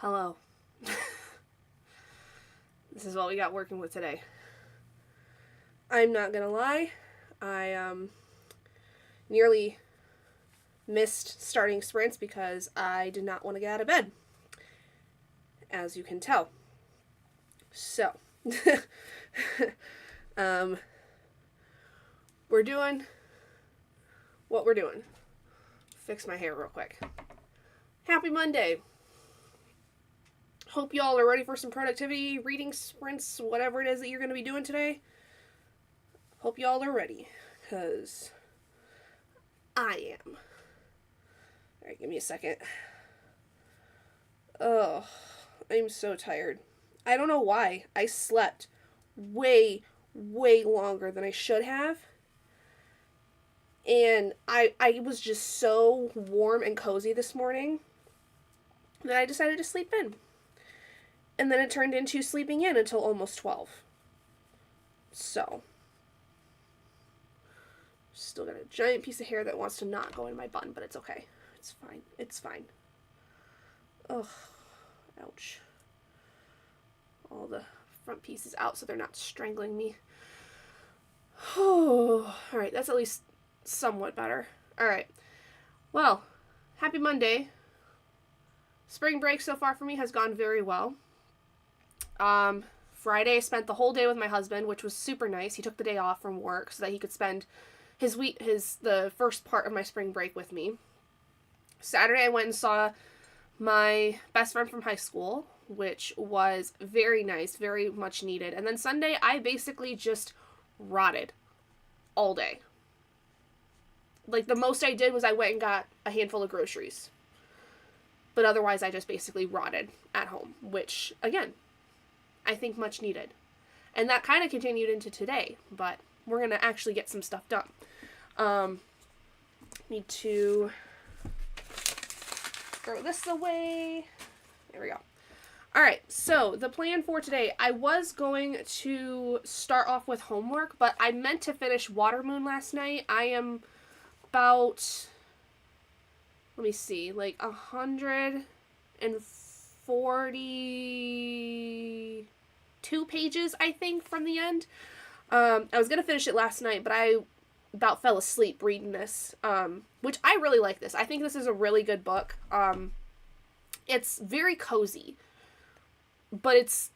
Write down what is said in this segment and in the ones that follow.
Hello. This is what we got working with today. I'm not gonna lie, I nearly missed starting sprints because I did not want to get out of bed, as you can tell. So, we're doing what we're doing. Fix my hair real quick. Happy Monday. Hope y'all are ready for some productivity, reading sprints, whatever it is that you're going to be doing today. Hope y'all are ready, because I am. Alright, give me a second. Oh, I'm so tired. I don't know why. I slept way longer than I should have. And I was just so warm and cozy this morning that I decided to sleep in. And then it turned into sleeping in until almost 12. So, still got a giant piece of hair that wants to not go in my bun, but it's okay. It's fine. It's fine. Ugh. Ouch. All the front pieces out so they're not strangling me. Alright, that's at least somewhat better. Alright. Well, happy Monday. Spring break so far for me has gone very well. Friday I spent the whole day with my husband, which was super nice. He took the day off from work so that he could spend the first part of my spring break with me. Saturday I went and saw my best friend from high school, which was very nice, very much needed. And then Sunday I basically just rotted all day. Like, the most I did was I went and got a handful of groceries. But otherwise I just basically rotted at home, which, again, I think much needed. And that kind of continued into today, but we're going to actually get some stuff done. Need to throw this away. There we go. Alright, so the plan for today, I was going to start off with homework, but I meant to finish Watermoon last night. I am about, let me see, like 142 pages, I think, from the end. I was going to finish it last night, but I about fell asleep reading this, which I really like this. I think this is a really good book. It's very cozy, but it's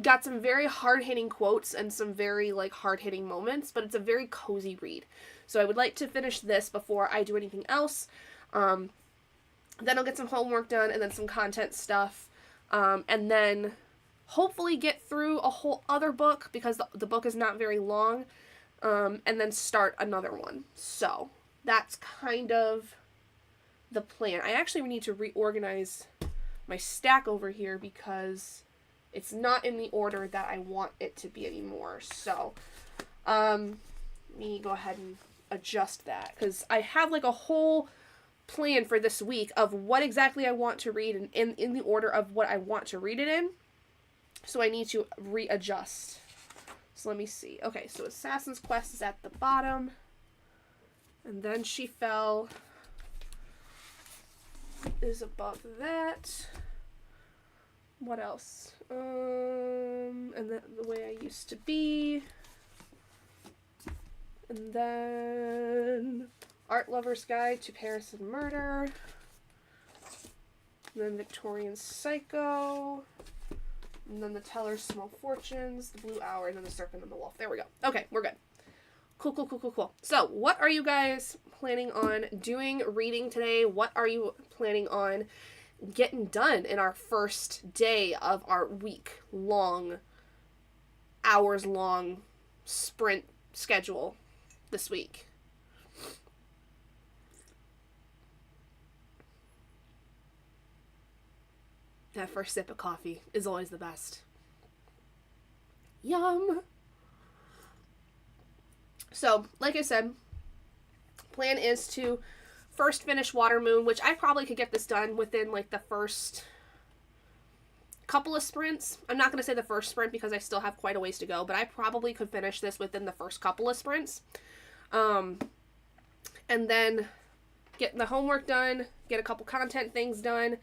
got some very hard-hitting quotes and some very, hard-hitting moments, but it's a very cozy read. So I would like to finish this before I do anything else. Then I'll get some homework done and then some content stuff. And then hopefully get through a whole other book because the book is not very long. And then start another one. So that's kind of the plan. I actually need to reorganize my stack over here because it's not in the order that I want it to be anymore. So, let me go ahead and adjust that because I have a whole plan for this week of what exactly I want to read and in the order of what I want to read it in. So I need to readjust. So let me see. Okay, so Assassin's Quest is at the bottom. And Then She Fell is above that. What else? And then The Way I Used to Be. And then Art Lover's Guide to Paris and Murder. And then Victorian Psycho. And then The Teller's Small Fortunes, The Blue Hour, and then The Serpent and the Wolf. There we go. Okay, we're good. Cool. So, what are you guys planning on doing, reading today? What are you planning on getting done in our first day of our week-long, hours-long sprint schedule this week? That first sip of coffee is always the best. Yum! So, like I said, plan is to first finish Watermoon, which I probably could get this done within, the first couple of sprints. I'm not going to say the first sprint because I still have quite a ways to go, but I probably could finish this within the first couple of sprints. And then get the homework done, get a couple content things done,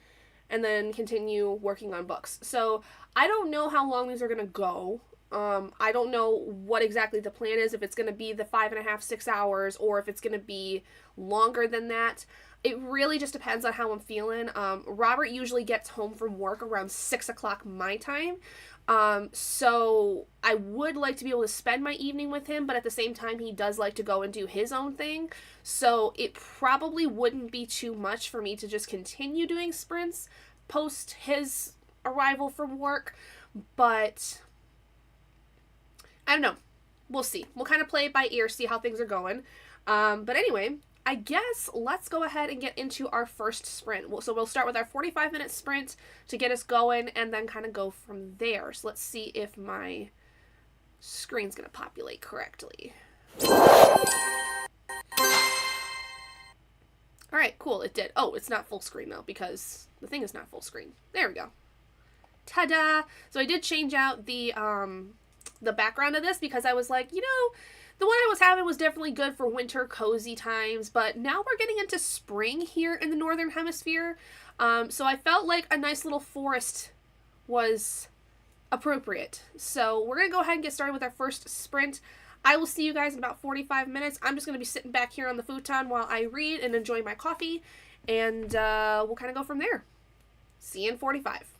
and then continue working on books. So I don't know how long these are going to go. I don't know what exactly the plan is, if it's going to be the 5.5, 6 hours, or if it's going to be longer than that. It really just depends on how I'm feeling. Robert usually gets home from work around 6 o'clock my time. So I would like to be able to spend my evening with him, but at the same time, he does like to go and do his own thing. So it probably wouldn't be too much for me to just continue doing sprints post his arrival from work. But I don't know. We'll see. We'll kind of play it by ear, see how things are going. But anyway, I guess let's go ahead and get into our first sprint. So we'll start with our 45-minute sprint to get us going and then kind of go from there. So let's see if my screen's going to populate correctly. All right, cool. It did. Oh, it's not full screen though, because the thing is not full screen. There we go. Ta-da! So I did change out the background of this because I was like, the one I was having was definitely good for winter cozy times, but now we're getting into spring here in the Northern Hemisphere. So I felt like a nice little forest was appropriate. So we're going to go ahead and get started with our first sprint. I will see you guys in about 45 minutes. I'm just going to be sitting back here on the futon while I read and enjoy my coffee, and we'll kind of go from there. See you in 45.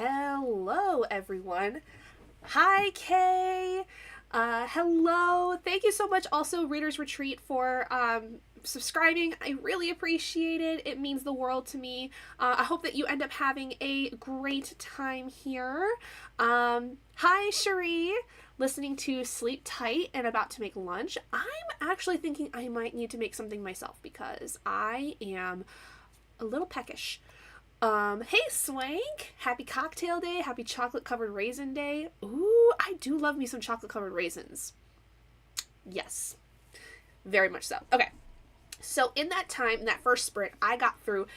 Hello, everyone. Hi, Kay. Hello. Thank you so much, also, Reader's Retreat, for subscribing. I really appreciate it. It means the world to me. I hope that you end up having a great time here. Hi, Cherie. Listening to Sleep Tight and about to make lunch. I'm actually thinking I might need to make something myself because I am a little peckish. Hey Swank! Happy cocktail day, happy chocolate covered raisin day. Ooh, I do love me some chocolate covered raisins. Yes. Very much so. Okay. So in that time, in that first sprint, I got through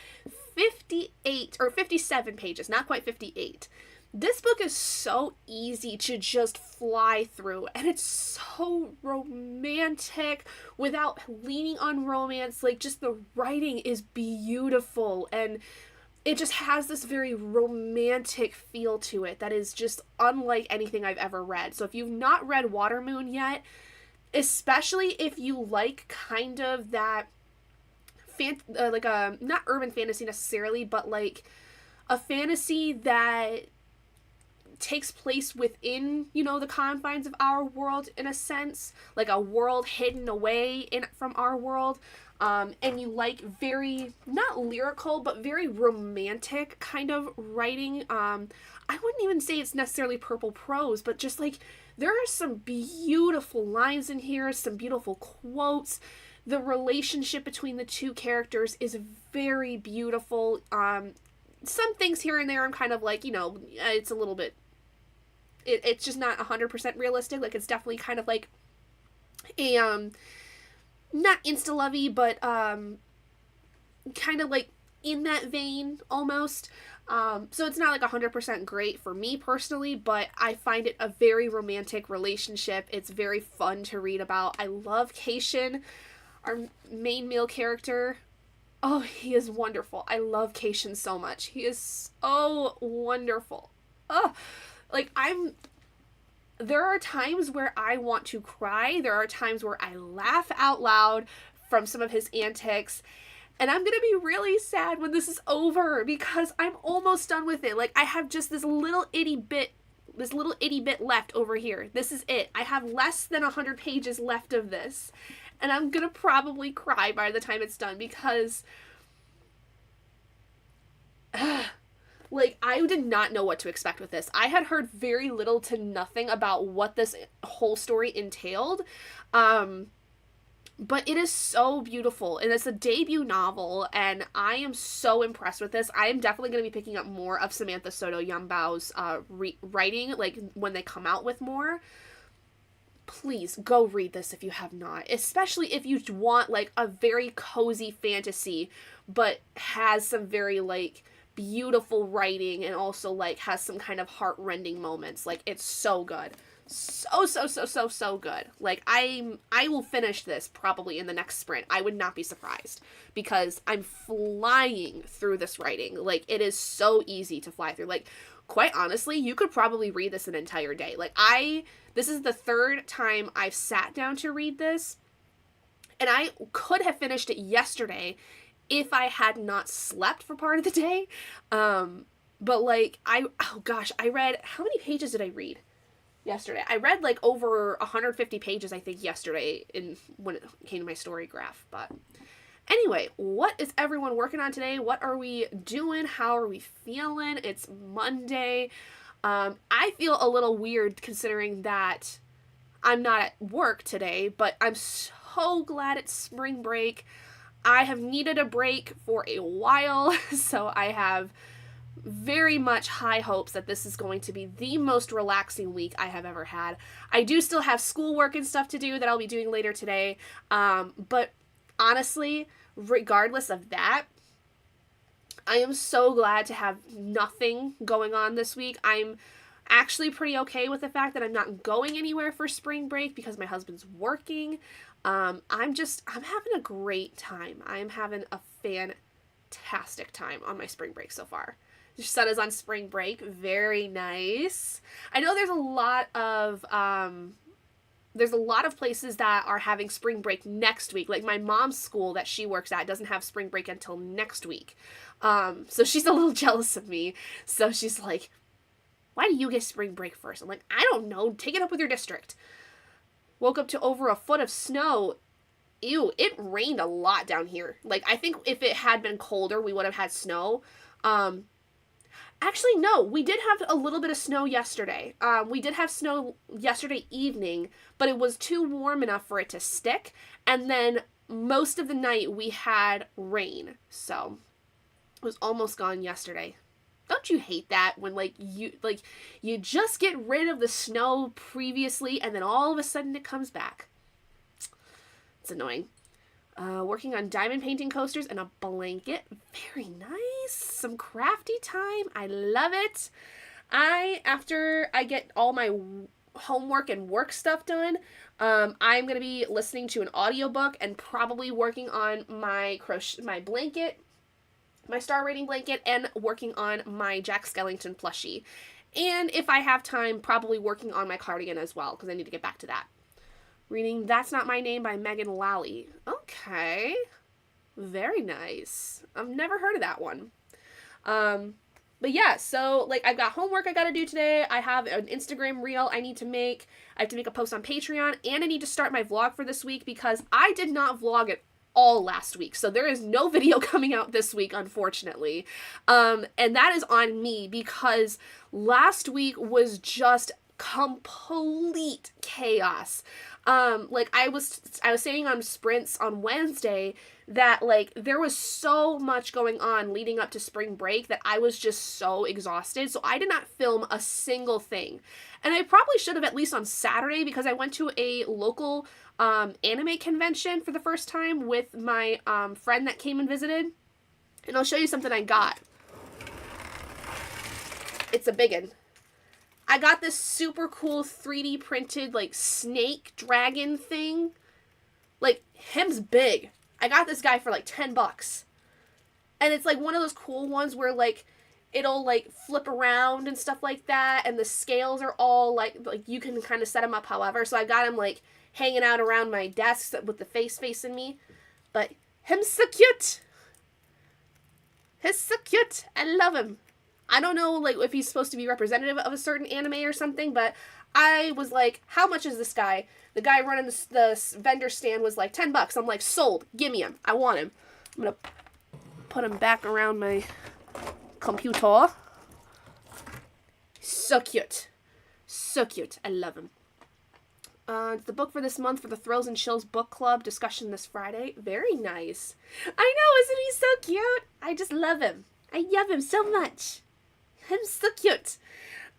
58 or 57 pages, not quite 58. This book is so easy to just fly through, and it's so romantic without leaning on romance. Like, just the writing is beautiful, and it just has this very romantic feel to it that is just unlike anything I've ever read. So if you've not read Watermoon yet, especially if you like kind of that like a not urban fantasy necessarily, but like a fantasy that takes place within, you know, the confines of our world in a sense, like a world hidden away from our world, and you like very, not lyrical, but very romantic kind of writing. I wouldn't even say it's necessarily purple prose, but just like there are some beautiful lines in here, some beautiful quotes. The relationship between the two characters is very beautiful. Some things here and there I'm kind of like, you know, it's a little bit, it's just not 100% realistic. Like, it's definitely kind of like a, not insta-lovey, but, kind of like in that vein, almost. So it's not like 100% great for me personally, but I find it a very romantic relationship. It's very fun to read about. I love Keishin, our main male character. Oh, he is wonderful. I love Keishin so much. He is so wonderful. Oh, like, there are times where I want to cry. There are times where I laugh out loud from some of his antics. And I'm going to be really sad when this is over because I'm almost done with it. Like, I have just this little itty bit left over here. This is it. I have less than 100 pages left of this. And I'm going to probably cry by the time it's done because like, I did not know what to expect with this. I had heard very little to nothing about what this whole story entailed. But it is so beautiful, and it's a debut novel, and I am so impressed with this. I am definitely going to be picking up more of Samantha Soto Yambao's writing, like, when they come out with more. Please, go read this if you have not. Especially if you want, like, a very cozy fantasy, but has some very, like, beautiful writing and also, like, has some kind of heart-rending moments. Like, it's so good. So good. Like, I will finish this probably in the next sprint. I would not be surprised because I'm flying through this writing. Like, it is so easy to fly through. Like, quite honestly, you could probably read this an entire day. Like, this is the third time I've sat down to read this, and I could have finished it yesterday if I had not slept for part of the day. But like, I read, how many pages did I read yesterday? I read like over 150 pages, I think, yesterday when it came to my story graph. But anyway, what is everyone working on today? What are we doing? How are we feeling? It's Monday. I feel a little weird considering that I'm not at work today, but I'm so glad it's spring break. I have needed a break for a while, so I have very much high hopes that this is going to be the most relaxing week I have ever had. I do still have schoolwork and stuff to do that I'll be doing later today, but honestly, regardless of that, I am so glad to have nothing going on this week. I'm actually pretty okay with the fact that I'm not going anywhere for spring break because my husband's working. I'm having a great time. I'm having a fantastic time on my spring break so far. The son is on spring break. Very nice. I know there's a lot of places that are having spring break next week. Like my mom's school that she works at doesn't have spring break until next week. So she's a little jealous of me. So she's like, Why do you get spring break first? I'm like, I don't know. Take it up with your district. Woke up to over a foot of snow. Ew, it rained a lot down here. Like, I think if it had been colder, we would have had snow. Actually, no, we did have a little bit of snow yesterday. We did have snow yesterday evening, but it was too warm enough for it to stick. And then most of the night we had rain. So it was almost gone yesterday. Don't you hate that when you just get rid of the snow previously and then all of a sudden it comes back? It's annoying. Working on diamond painting coasters and a blanket. Very nice. Some crafty time. I love it. After I get all my homework and work stuff done, I'm going to be listening to an audiobook and probably working on my blanket, my star rating blanket, and working on my Jack Skellington plushie. And if I have time, probably working on my cardigan as well, because I need to get back to that. Reading That's Not My Name by Megan Lally. Okay. Very nice. I've never heard of that one. But yeah, so, like, I've got homework I gotta do today. I have an Instagram reel I need to make. I have to make a post on Patreon. And I need to start my vlog for this week because I did not vlog at all last week. So there is no video coming out this week, unfortunately. And that is on me because last week was just complete chaos. Like I was saying on Sprints on Wednesday that like there was so much going on leading up to spring break that I was just so exhausted. So I did not film a single thing. And I probably should have at least on Saturday because I went to a local anime convention for the first time with my friend that came and visited. And I'll show you something I got. It's a biggin. I got this super cool 3D printed, like, snake dragon thing. Like, him's big. I got this guy for, like, $10. And it's, like, one of those cool ones where, like, it'll, like, flip around and stuff like that. And the scales are all, like you can kind of set them up however. So I got him, like, hanging out around my desk with the face facing me. But him's so cute. He's so cute. I love him. I don't know, like, if he's supposed to be representative of a certain anime or something, but I was like, how much is this guy? The guy running the vendor stand was like, $10. I'm like, sold. Give me him. I want him. I'm going to put him back around my computer. So cute. So cute. I love him. It's the book for this month for the Thrills and Chills book club discussion this Friday. Very nice. I know, isn't he so cute? I just love him. I love him so much. I'm so cute.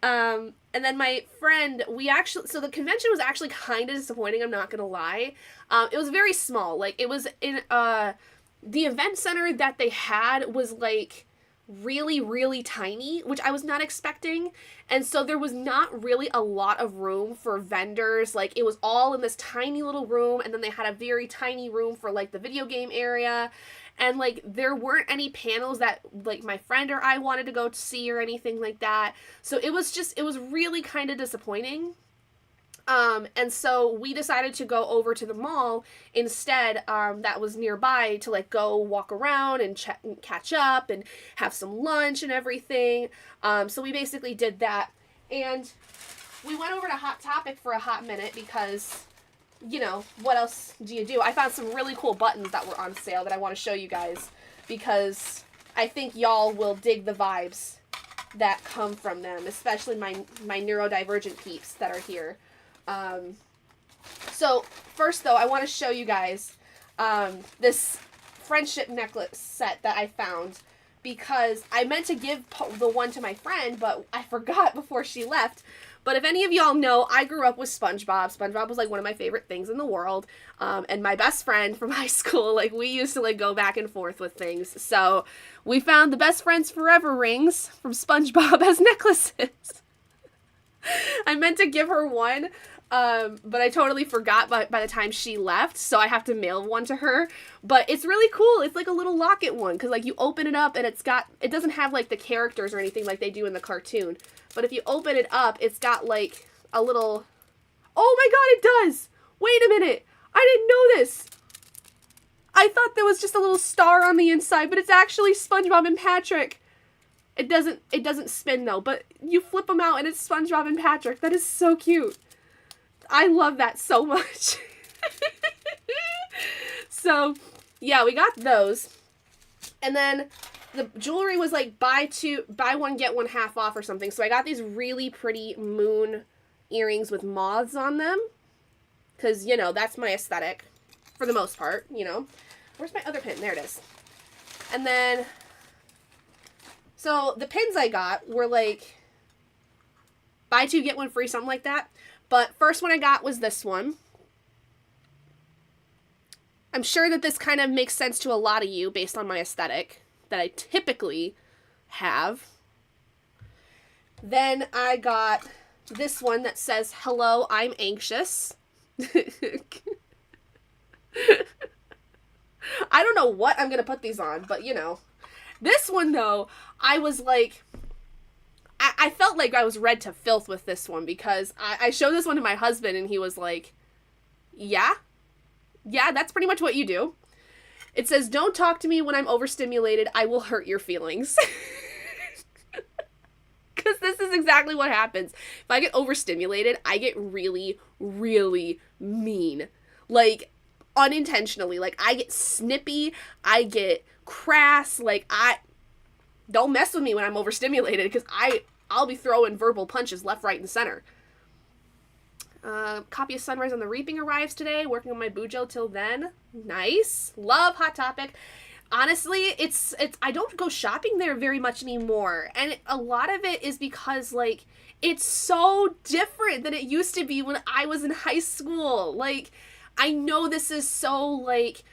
And then my friend, so the convention was actually kind of disappointing, I'm not gonna lie. It was very small. Like, it was in, the event center that they had was, like, really, really tiny, which I was not expecting. And so there was not really a lot of room for vendors. Like, it was all in this tiny little room, and then they had a very tiny room for, like, the video game area. And, like, there weren't any panels that, like, my friend or I wanted to go to see or anything like that. So it was really kind of disappointing. And so we decided to go over to the mall instead, that was nearby to, like, go walk around and catch up and have some lunch and everything. So we basically did that. And we went over to Hot Topic for a hot minute because, you know, what else do you do? I found some really cool buttons that were on sale that I want to show you guys because I think y'all will dig the vibes that come from them, especially my neurodivergent peeps that are here. So first though, I want to show you guys this friendship necklace set that I found because I meant to give the one to my friend, but I forgot before she left. But if any of y'all know, I grew up with SpongeBob. SpongeBob was, like, one of my favorite things in the world. And my best friend from high school, like, we used to, like, go back and forth with things. So we found the Best Friends Forever rings from SpongeBob as necklaces. I meant to give her one, but I totally forgot by the time she left, so I have to mail one to her. But it's really cool. It's like a little locket one, because, like, you open it up, and it doesn't have, like, the characters or anything like they do in the cartoon. But if you open it up, it's got, like, a little... Oh my god, it does! Wait a minute! I didn't know this! I thought there was just a little star on the inside, but it's actually SpongeBob and Patrick. It doesn't spin though, but you flip them out and it's SpongeBob and Patrick. That is so cute. I love that so much. So, yeah, we got those. And then the jewelry was like buy one, get one half off or something. So I got these really pretty moon earrings with moths on them. Because, you know, that's my aesthetic. For the most part, you know. Where's my other pin? There it is. And then, so the pins I got were like buy two, get one free, something like that. But first one I got was this one. I'm sure that this kind of makes sense to a lot of you based on my aesthetic that I typically have. Then I got this one that says, "Hello, I'm anxious." I don't know what I'm going to put these on, but you know. This one though, I was like, I felt like I was read to filth with this one because I showed this one to my husband and he was like, yeah, that's pretty much what you do. It says, "Don't talk to me when I'm overstimulated. I will hurt your feelings." Because this is exactly what happens. If I get overstimulated, I get really, really mean. Like, unintentionally. Like, I get snippy. I get crass. Like, don't mess with me when I'm overstimulated because I'll be throwing verbal punches left, right, and center. Copy of Sunrise on the Reaping arrives today. Working on my Bujo till then. Nice. Love Hot Topic. Honestly, it's I don't go shopping there very much anymore. And a lot of it is because, like, it's so different than it used to be when I was in high school. Like, I know this is so, like,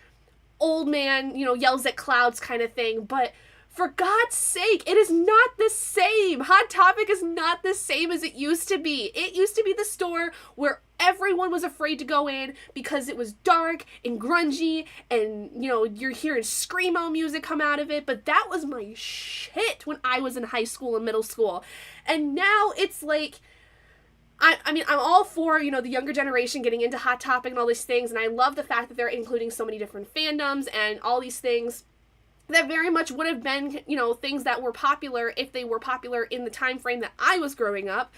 old man, you know, yells at clouds kind of thing, but for God's sake, it is not the same. Hot Topic is not the same as it used to be. It used to be the store where everyone was afraid to go in because it was dark and grungy and, you know, you're hearing screamo music come out of it, but that was my shit when I was in high school and middle school. And now it's like, I mean, I'm all for, you know, the younger generation getting into Hot Topic and all these things, and I love the fact that they're including so many different fandoms and all these things that very much would have been, you know, things that were popular if they were popular in the time frame that I was growing up.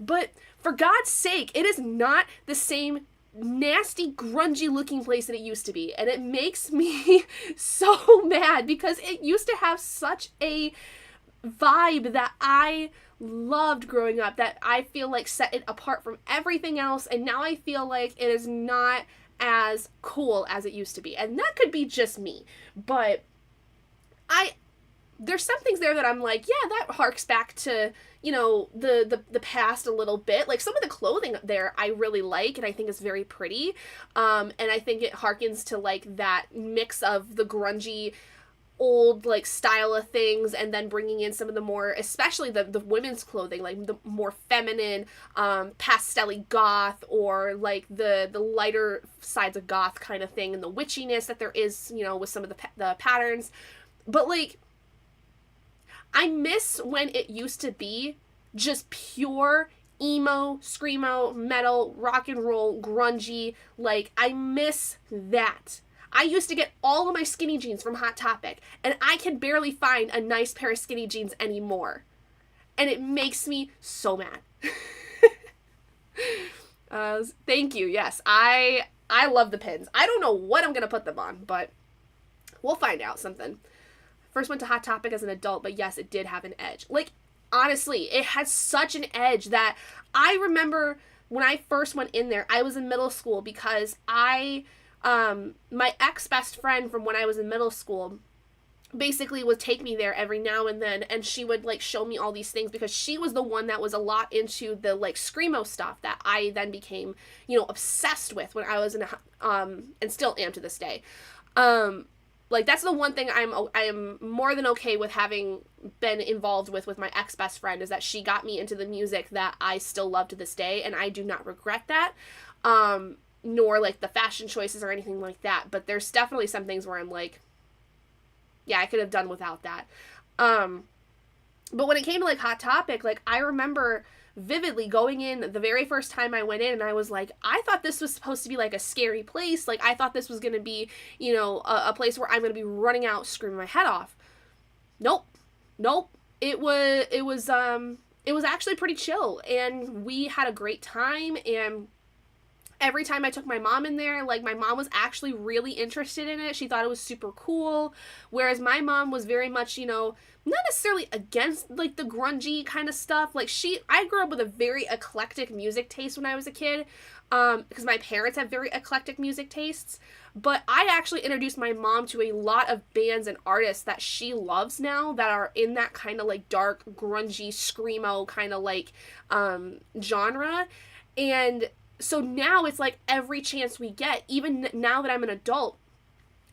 But for God's sake, it is not the same nasty, grungy looking place that it used to be. And it makes me so mad because it used to have such a vibe that I loved growing up, that I feel like set it apart from everything else. And now I feel like it is not as cool as it used to be. And that could be just me. But there's some things there that I'm like, yeah, that harks back to, you know, the past a little bit. Like, some of the clothing there I really like and I think is very pretty. And I think it harkens to, like, that mix of the grungy old, like, style of things and then bringing in some of the more, especially the women's clothing, like the more feminine, pastel-y goth, or like the lighter sides of goth kind of thing, and the witchiness that there is, you know, with some of the patterns. But, like, I miss when it used to be just pure emo, screamo, metal, rock and roll, grungy. Like, I miss that. I used to get all of my skinny jeans from Hot Topic, and I can barely find a nice pair of skinny jeans anymore. And it makes me so mad. Thank you. Yes, I love the pins. I don't know what I'm going to put them on, but we'll find out something. First went to Hot Topic as an adult, but yes, it did have an edge. Like, honestly, it had such an edge that I remember when I first went in there, I was in middle school because my ex-best friend from when I was in middle school basically would take me there every now and then, and she would, like, show me all these things because she was the one that was a lot into the, like, screamo stuff that I then became, you know, obsessed with when I was in and still am to this day. Like, that's the one thing I am more than okay with having been involved with my ex-best friend, is that she got me into the music that I still love to this day, and I do not regret that, nor, like, the fashion choices or anything like that, but there's definitely some things where I'm like, yeah, I could have done without that. But when it came to, like, Hot Topic, like, I remember vividly going in the very first time I went in, and I was like, I thought this was supposed to be, like, a scary place. Like, I thought this was going to be, you know, a place where I'm going to be running out screaming my head off. Nope. it was actually pretty chill, and we had a great time. And every time I took my mom in there, like, my mom was actually really interested in it. She thought it was super cool. Whereas my mom was very much, you know, not necessarily against, like, the grungy kind of stuff. Like, I grew up with a very eclectic music taste when I was a kid, because my parents have very eclectic music tastes. But I actually introduced my mom to a lot of bands and artists that she loves now that are in that kind of, like, dark, grungy, screamo kind of, like, genre. And so now it's like every chance we get, even now that I'm an adult,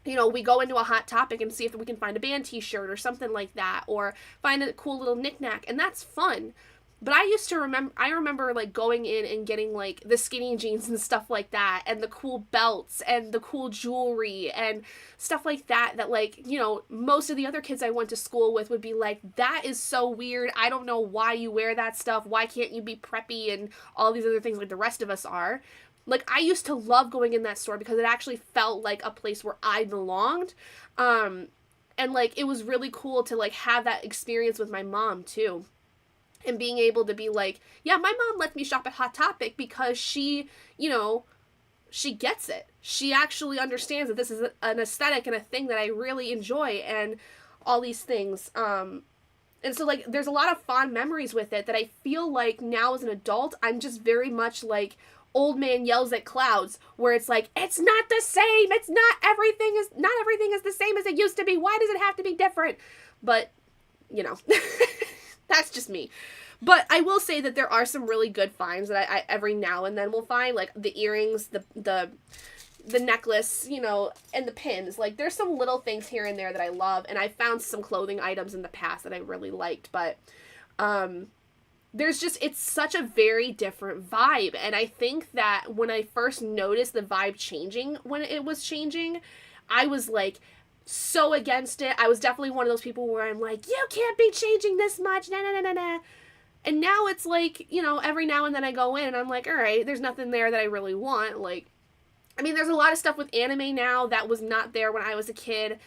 you know, we go into a Hot Topic and see if we can find a band t-shirt or something like that, or find a cool little knickknack, and that's fun. But I remember, like, going in and getting, like, the skinny jeans and stuff like that, and the cool belts, and the cool jewelry, and stuff like that, like, you know, most of the other kids I went to school with would be like, that is so weird, I don't know why you wear that stuff, why can't you be preppy, and all these other things like the rest of us are. Like, I used to love going in that store because it actually felt like a place where I belonged. And, like, it was really cool to, like, have that experience with my mom, too. And being able to be like, yeah, my mom lets me shop at Hot Topic because she, you know, she gets it. She actually understands that this is an aesthetic and a thing that I really enjoy, and all these things. And so, like, there's a lot of fond memories with it that I feel like now as an adult, I'm just very much like Old Man Yells at Clouds, where it's like, it's not the same. It's not everything is the same as it used to be. Why does it have to be different? But, you know, that's just me. But I will say that there are some really good finds that I every now and then will find, like the earrings, the necklace, you know, and the pins. Like, there's some little things here and there that I love, and I found some clothing items in the past that I really liked, but it's such a very different vibe. And I think that when I first noticed the vibe changing, when it was changing, I was like so against it. I was definitely one of those people where I'm like, you can't be changing this much, nah, nah, nah, nah, nah. And now it's like, you know, every now and then I go in and I'm like, all right, there's nothing there that I really want. Like, I mean, there's a lot of stuff with anime now that was not there when I was a kid.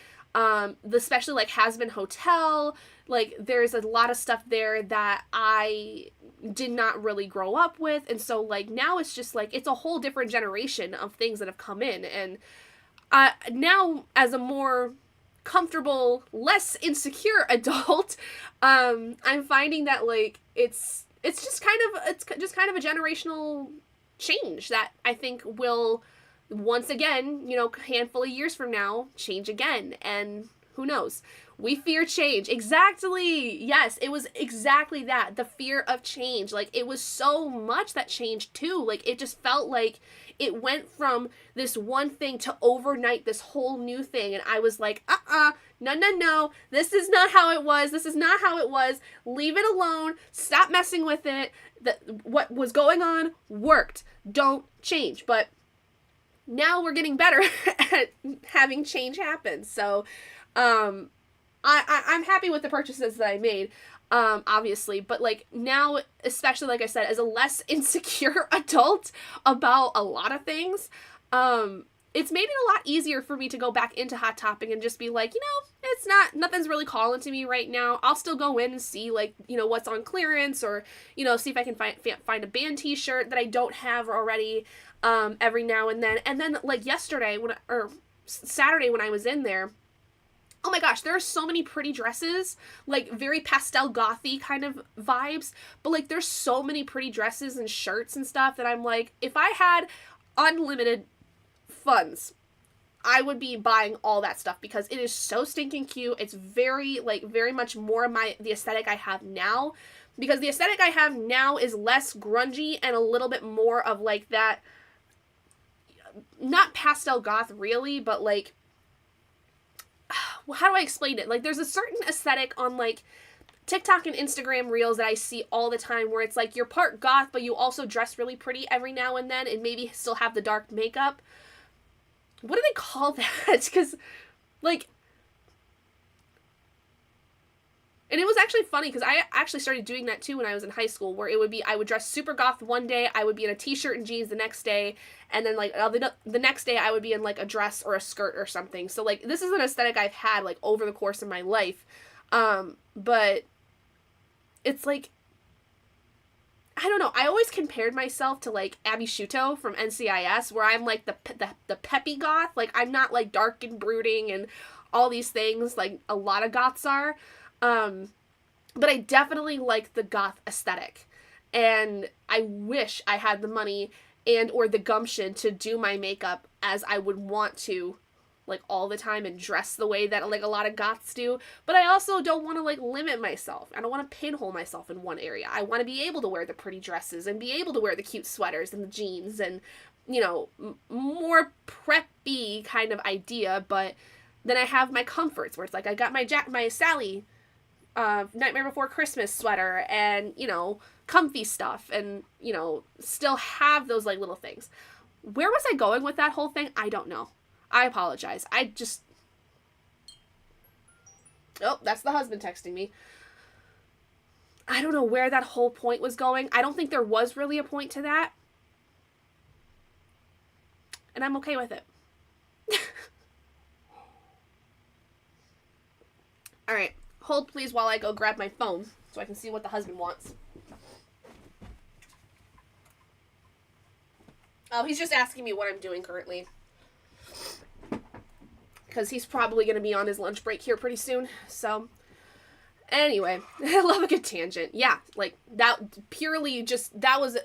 Especially, like, Hazbin Hotel. Like, there's a lot of stuff there that I did not really grow up with. And so, like, now it's just, like, it's a whole different generation of things that have come in. And now, as a more comfortable, less insecure adult, I'm finding that, like, it's just kind of a generational change that I think will, once again, you know, a handful of years from now, change again. And who knows? We fear change. Exactly. Yes, it was exactly that. The fear of change. Like, it was so much that changed too. Like, it just felt like it went from this one thing to overnight this whole new thing. And I was like, no. This is not how it was. This is not how it was. Leave it alone. Stop messing with it. What was going on worked. Don't change. But now we're getting better at having change happen. So, I'm happy with the purchases that I made, obviously, but, like, now, especially, like I said, as a less insecure adult about a lot of things, it's made it a lot easier for me to go back into Hot Topic and just be like, you know, nothing's really calling to me right now. I'll still go in and see, like, you know, what's on clearance, or, you know, see if I can find a band t-shirt that I don't have already, every now and then. And then, like, Saturday when I was in there, oh my gosh, there are so many pretty dresses, like, very pastel gothy kind of vibes, but, like, there's so many pretty dresses and shirts and stuff that I'm like, if I had unlimited funds, I would be buying all that stuff because it is so stinking cute. It's very much more the aesthetic I have now, because the aesthetic I have now is less grungy and a little bit more of, like, that, not pastel goth really, but, like, how do I explain it? Like, there's a certain aesthetic on, like, TikTok and Instagram reels that I see all the time where it's like you're part goth, but you also dress really pretty every now and then and maybe still have the dark makeup. What do they call that? Because, like, and it was actually funny because I actually started doing that too when I was in high school, where it would be, I would dress super goth one day, I would be in a t-shirt and jeans the next day, and then, like, the next day I would be in, like, a dress or a skirt or something. So, like, this is an aesthetic I've had, like, over the course of my life. But it's like, I don't know. I always compared myself to like Abby Shuto from NCIS, where I'm like the peppy goth. Like, I'm not like dark and brooding and all these things like a lot of goths are. But I definitely like the goth aesthetic. And I wish I had the money and or the gumption to do my makeup as I would want to, like, all the time, and dress the way that like a lot of goths do. But I also don't want to like limit myself. I don't want to pinhole myself in one area. I want to be able to wear the pretty dresses and be able to wear the cute sweaters and the jeans and, you know, more preppy kind of idea. But then I have my comforts where it's like I got my Sally Nightmare Before Christmas sweater and, you know, comfy stuff, and, you know, still have those like little things. Where was I going with that whole thing? I don't know. I apologize. Oh, that's the husband texting me. I don't know where that whole point was going. I don't think there was really a point to that. And I'm okay with it. All right. Hold please while I go grab my phone so I can see what the husband wants. Oh, he's just asking me what I'm doing currently. Because he's probably going to be on his lunch break here pretty soon. So, anyway, I love a good tangent. Yeah, like, that purely just, that was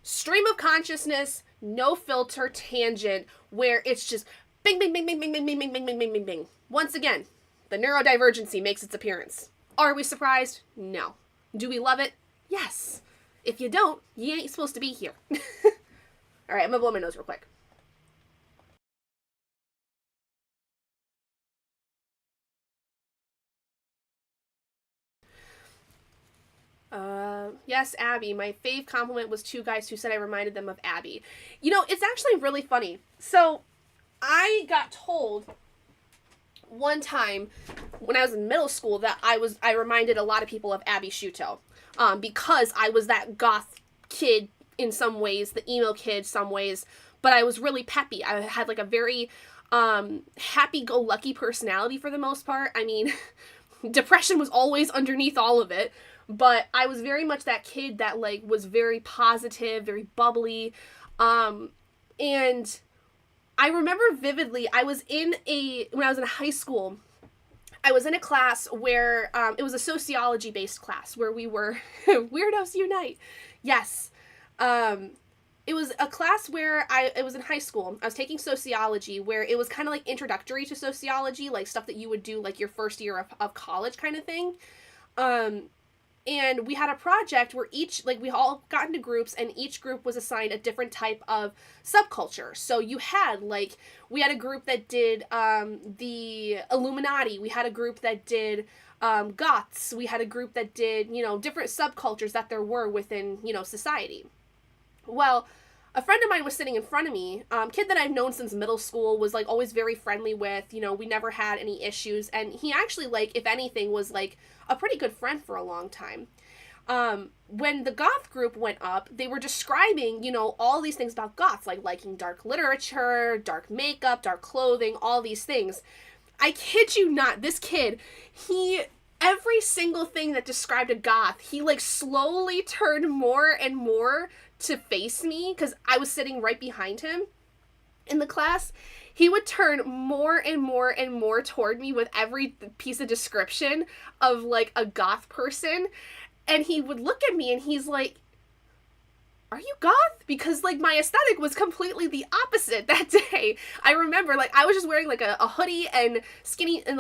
stream of consciousness, no filter tangent, where it's just bing, bing, bing, bing, bing, bing, bing, bing, bing, bing, bing, bing, bing. Once again, the neurodivergency makes its appearance. Are we surprised? No. Do we love it? Yes. If you don't, you ain't supposed to be here. Alright, I'm gonna blow my nose real quick. Yes, Abby. My fave compliment was two guys who said I reminded them of Abby. You know, it's actually really funny. So, I got told one time when I was in middle school that I reminded a lot of people of Abby Shuto. Because I was that goth kid in some ways, the emo kid some ways, but I was really peppy. I had like a very happy-go-lucky personality for the most part. I mean, depression was always underneath all of it, but I was very much that kid that like was very positive, very bubbly, and I remember vividly, when I was in high school, I was in a class where, it was a sociology-based class where we were, Weirdos Unite, yes, it was a class where it was in high school. I was taking sociology, where it was kind of like introductory to sociology, like stuff that you would do like your first year of college kind of thing. And we had a project where we all got into groups, and each group was assigned a different type of subculture. So you had, we had a group that did the Illuminati. We had a group that did goths. We had a group that did, different subcultures that there were within, society. Well, a friend of mine was sitting in front of me, kid that I've known since middle school, was, always very friendly with, we never had any issues, and he actually, if anything, was, a pretty good friend for a long time. When the goth group went up, they were describing, all these things about goths, like liking dark literature, dark makeup, dark clothing, all these things. I kid you not, this kid, every single thing that described a goth, he, slowly turned more and more to face me, because I was sitting right behind him in the class. He would turn more and more and more toward me with every piece of description of, a goth person, and he would look at me and he's like, are you goth? Because, my aesthetic was completely the opposite that day. I remember, I was just wearing, a hoodie and skinny, and,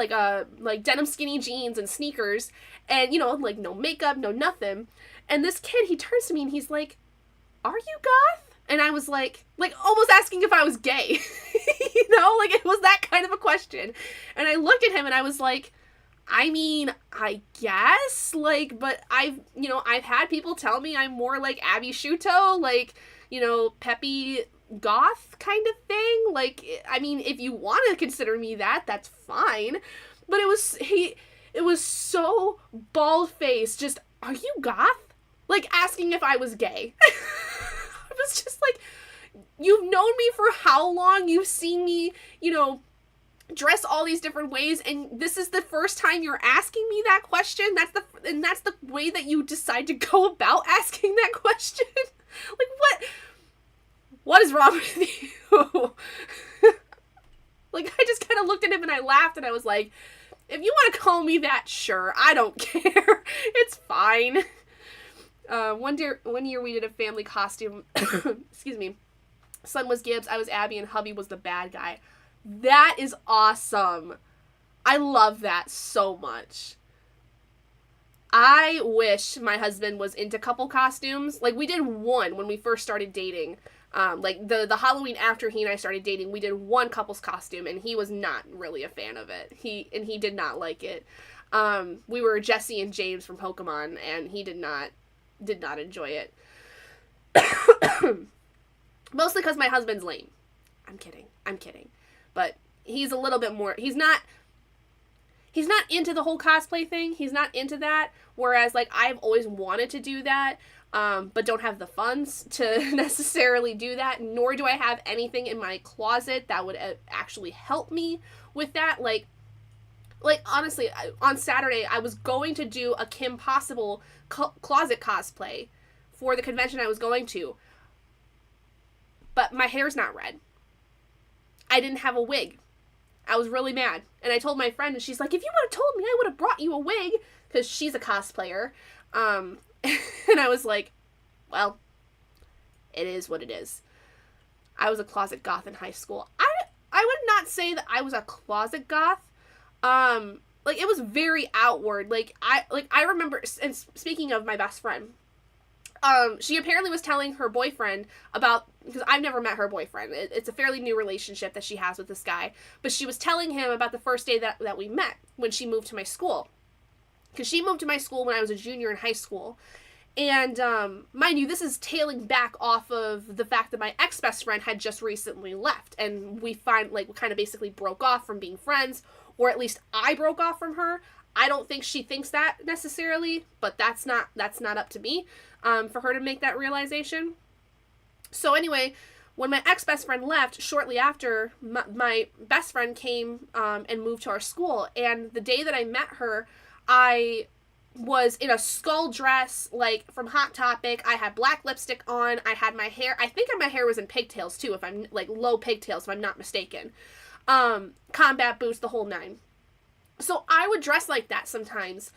denim skinny jeans and sneakers, and, no makeup, no nothing, and this kid, he turns to me and he's like, are you goth? And I was like almost asking if I was gay. It was that kind of a question. And I looked at him and I was like, I mean, I guess, but I've had people tell me I'm more like Abby Shuto, peppy goth kind of thing. I mean, if you want to consider me that, that's fine. But it was so bald-faced, just, are you goth? Asking if I was gay. I was just you've known me for how long? You've seen me, dress all these different ways, and this is the first time you're asking me that question? That's the way that you decide to go about asking that question? Like, what is wrong with you? Like, I just kind of looked at him and I laughed and I was like, if you want to call me that, sure, I don't care. It's fine. One year we did a family costume. Excuse me. Son was Gibbs, I was Abby, and hubby was the bad guy. That is awesome. I love that so much. I wish my husband was into couple costumes. Like, we did one when we first started dating. Like, the Halloween after he and I started dating, we did one couple's costume, and he was not really a fan of it. He did not like it. We were Jesse and James from Pokemon, and he did not enjoy it. Mostly because my husband's lame. I'm kidding. But he's a little bit more, he's not into the whole cosplay thing. He's not into that. Whereas, like, I've always wanted to do that, but don't have the funds to necessarily do that. Nor do I have anything in my closet that would actually help me with that. Like honestly, on Saturday, I was going to do a Kim Possible closet cosplay for the convention I was going to. But my hair's not red. I didn't have a wig. I was really mad. And I told my friend, and she's like, if you would have told me, I would have brought you a wig. Because she's a cosplayer. And I was like, well, it is what it is. I was a closet goth in high school. I would not say that I was a closet goth. Like, it was very outward. Like, I remember, and speaking of my best friend, she apparently was telling her boyfriend about, because I've never met her boyfriend. It's a fairly new relationship that she has with this guy. But she was telling him about the first day that we met when she moved to my school. Because she moved to my school when I was a junior in high school. And, mind you, this is tailing back off of the fact that my ex-best friend had just recently left. And we kind of basically broke off from being friends. Or at least I broke off from her. I don't think she thinks that necessarily, but that's not up to me, for her to make that realization. So anyway, when my ex-best friend left, shortly after, my best friend came, and moved to our school, and the day that I met her, I was in a skull dress, like, from Hot Topic. I had black lipstick on, I had my hair, I think my hair was in pigtails, too, if I'm, like, low pigtails, if I'm not mistaken. Combat boots, the whole nine. So I would dress like that sometimes,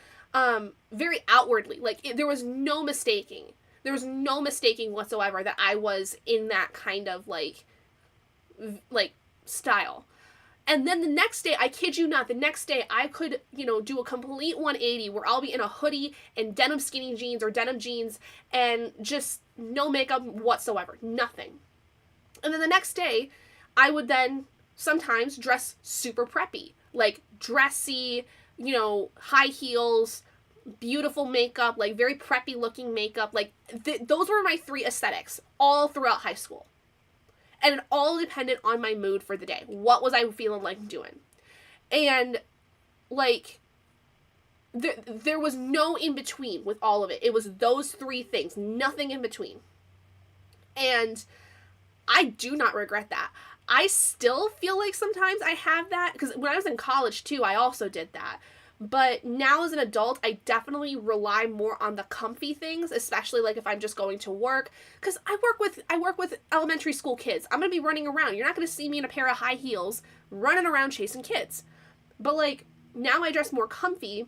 very outwardly. Like, there was no mistaking. There was no mistaking whatsoever that I was in that kind of, like, style. And then the next day, I kid you not, the next day I could, do a complete 180 where I'll be in a hoodie and denim skinny jeans or denim jeans and just no makeup whatsoever. Nothing. And then the next day, I would then sometimes dress super preppy. Like, dressy, high heels, beautiful makeup, like, very preppy looking makeup. Like, those were my three aesthetics all throughout high school. And it all depended on my mood for the day. What was I feeling like doing? And, like, there was no in between with all of it. It was those three things. Nothing in between. And I do not regret that. I still feel like sometimes I have that, because when I was in college, too, I also did that. But now as an adult, I definitely rely more on the comfy things, especially, like, if I'm just going to work. Because I work with elementary school kids. I'm going to be running around. You're not going to see me in a pair of high heels running around chasing kids. But, like, now I dress more comfy.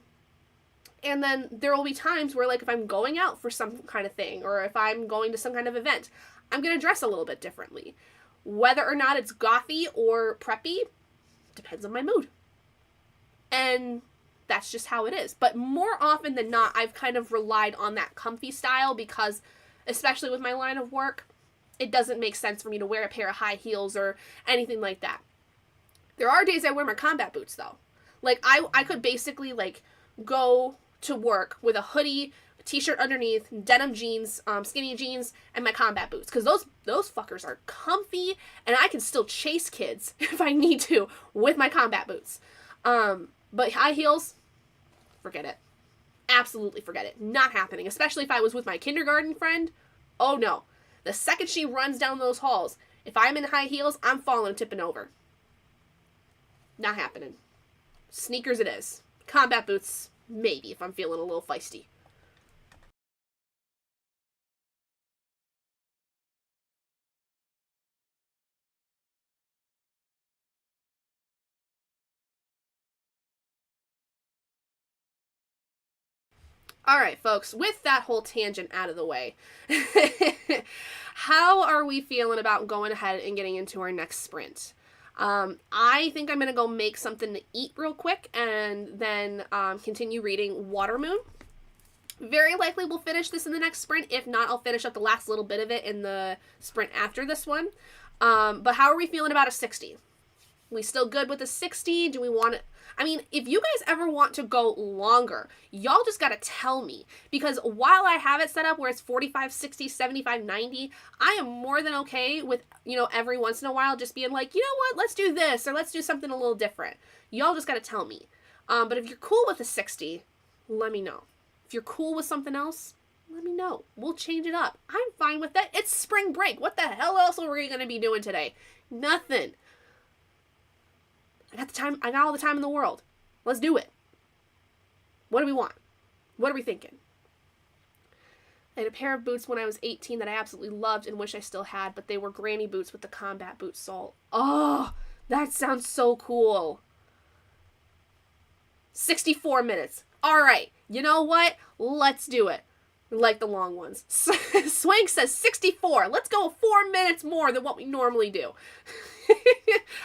And then there will be times where, like, if I'm going out for some kind of thing, or if I'm going to some kind of event, I'm going to dress a little bit differently. Whether or not it's gothy or preppy depends on my mood. And that's just how it is. But more often than not, I've kind of relied on that comfy style because, especially with my line of work, it doesn't make sense for me to wear a pair of high heels or anything like that. There are days I wear my combat boots, though. Like, I could basically, like, go to work with a hoodie, t-shirt underneath, denim jeans, skinny jeans, and my combat boots. Because those fuckers are comfy, and I can still chase kids if I need to with my combat boots. But high heels, forget it. Absolutely forget it. Not happening. Especially if I was with my kindergarten friend. Oh no. The second she runs down those halls, if I'm in high heels, I'm falling and tipping over. Not happening. Sneakers it is. Combat boots, maybe, if I'm feeling a little feisty. All right, folks, with that whole tangent out of the way, how are we feeling about going ahead and getting into our next sprint? I think I'm going to go make something to eat real quick and then continue reading Watermoon. Very likely we'll finish this in the next sprint. If not, I'll finish up the last little bit of it in the sprint after this one. But how are we feeling about a 60? We still good with a 60? Do we want it? I mean, if you guys ever want to go longer, y'all just gotta tell me. Because while I have it set up where it's 45, 60, 75, 90, I am more than okay with, every once in a while just being like, you know what, let's do this, or let's do something a little different. Y'all just gotta tell me. But if you're cool with a 60, let me know. If you're cool with something else, let me know. We'll change it up. I'm fine with that. It's spring break. What the hell else are we gonna be doing today? Nothing. I got the time. I got all the time in the world. Let's do it. What do we want? What are we thinking? I had a pair of boots when I was 18 that I absolutely loved and wish I still had, but they were granny boots with the combat boot sole. Oh, that sounds so cool. 64 minutes. All right. You know what? Let's do it. Like the long ones. Swank says 64. Let's go 4 minutes more than what we normally do.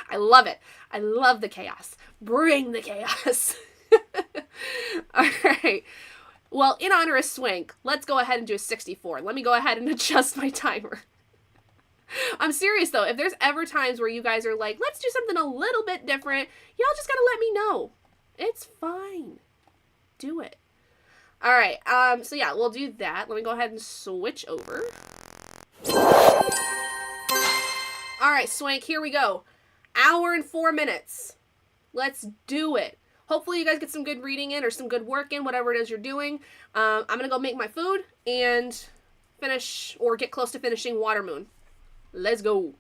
I love it. I love the chaos. Bring the chaos. All right. Well, in honor of Swank, let's go ahead and do a 64. Let me go ahead and adjust my timer. I'm serious, though. If there's ever times where you guys are like, let's do something a little bit different, y'all just gotta let me know. It's fine. Do it. All right. So yeah, we'll do that. Let me go ahead and switch over. All right, Swank, here we go. Hour and 4 minutes. Let's do it. Hopefully you guys get some good reading in or some good work in, whatever it is you're doing. I'm going to go make my food and finish or get close to finishing Watermoon. Let's go.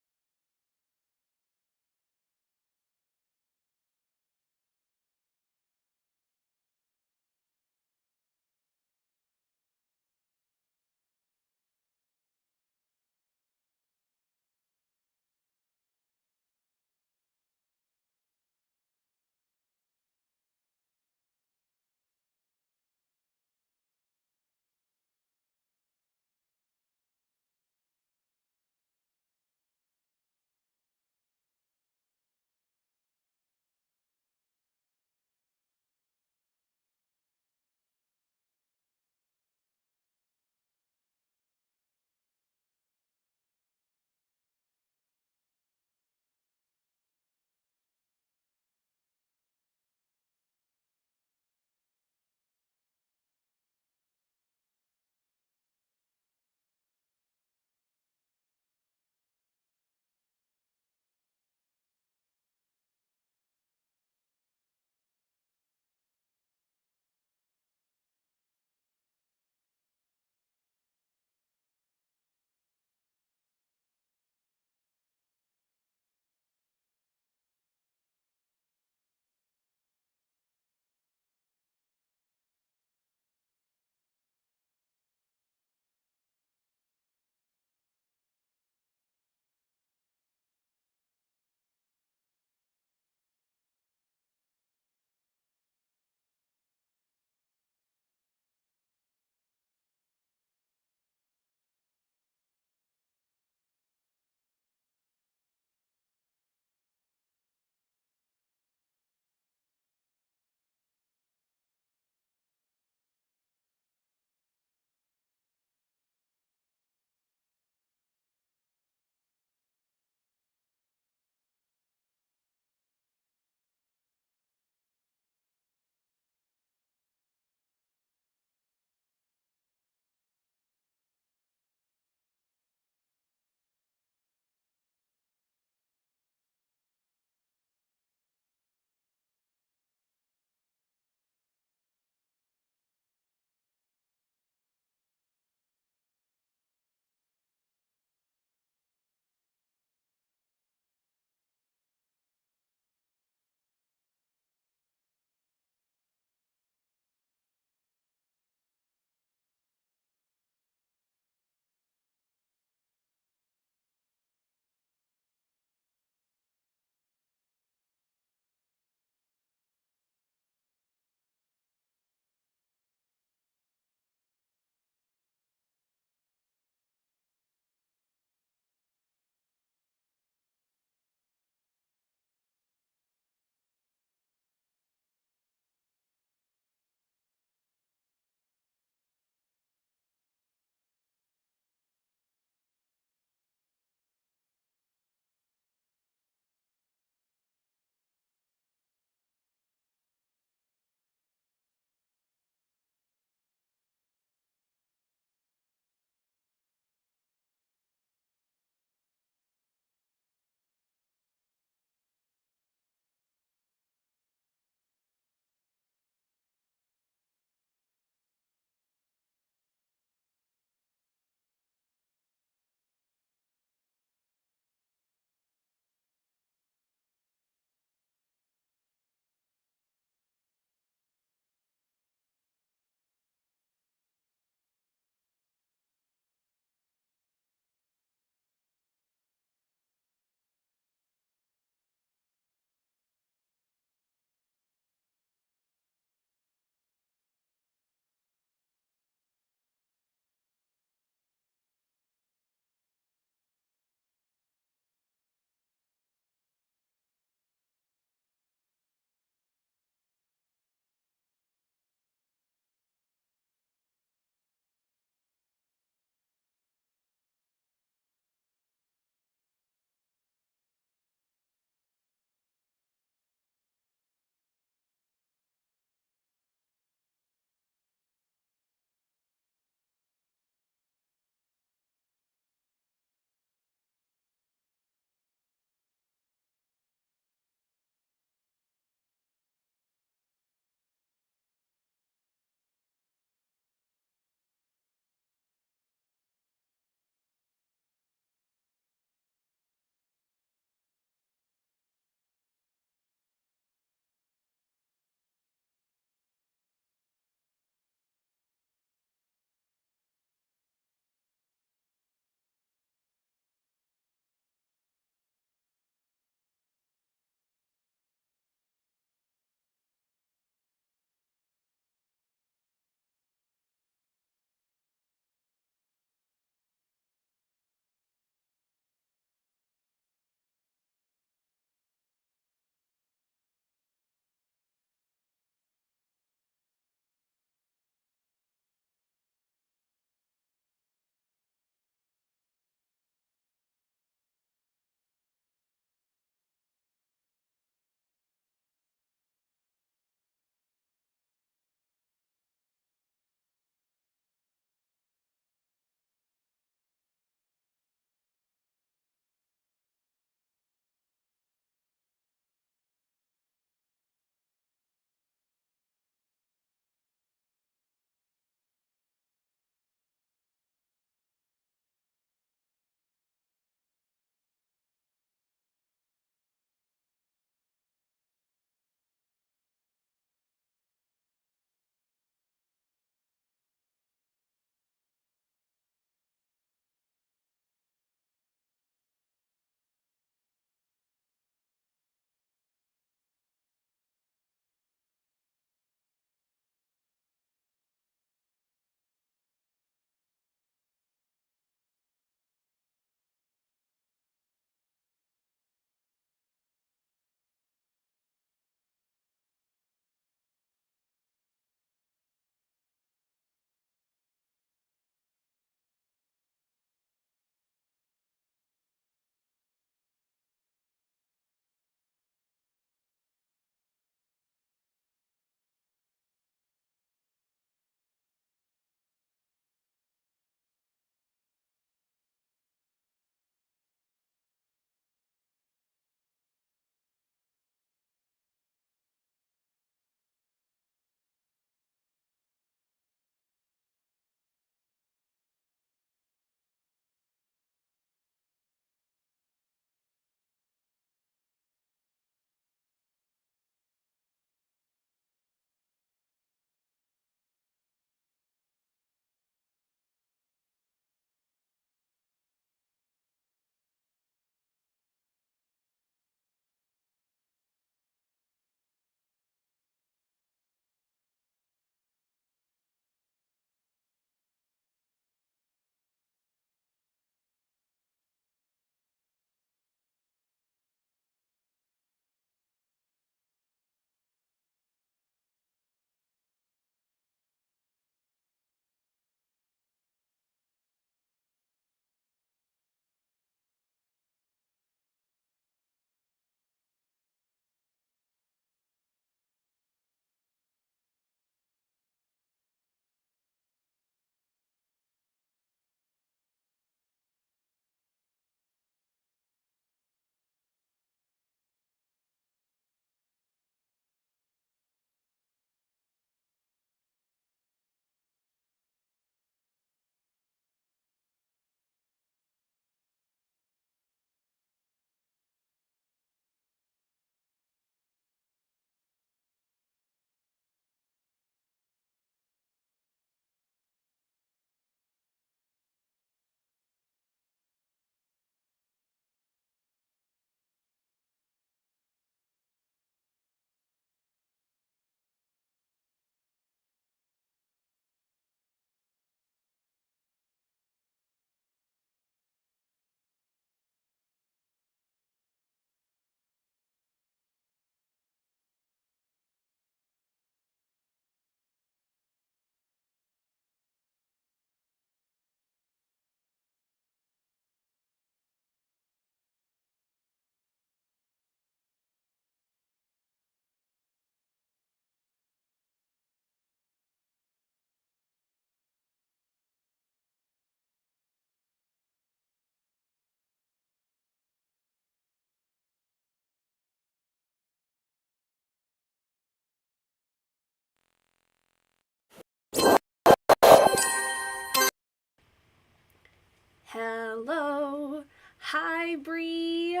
Hello. Hi, Bree.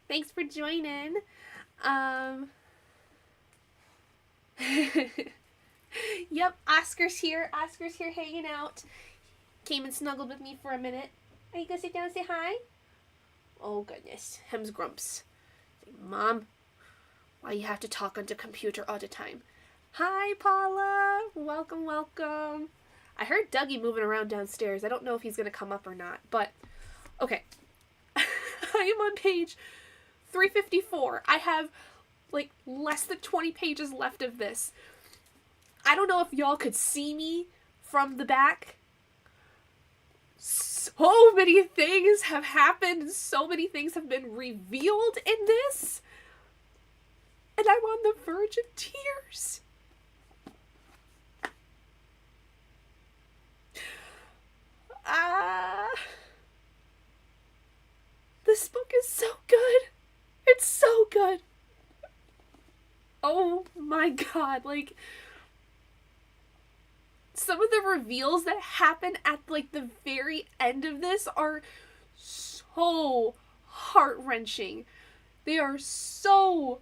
Thanks for joining. Yep, Oscar's here. Oscar's here hanging out. Came and snuggled with me for a minute. Are you gonna sit down and say hi? Oh, goodness. Hem's grumps. Mom, why you have to talk on the computer all the time? Hi, Paula. Welcome, welcome. I heard Dougie moving around downstairs. I don't know if he's going to come up or not, but okay. I am on page 354. I have like less than 20 pages left of this. I don't know if y'all could see me from the back. So many things have happened. So many things have been revealed in this. And I'm on the verge of tears. This book is so good. It's so good. Oh my god, like, some of the reveals that happen at, like, the very end of this are so heart-wrenching. They are so,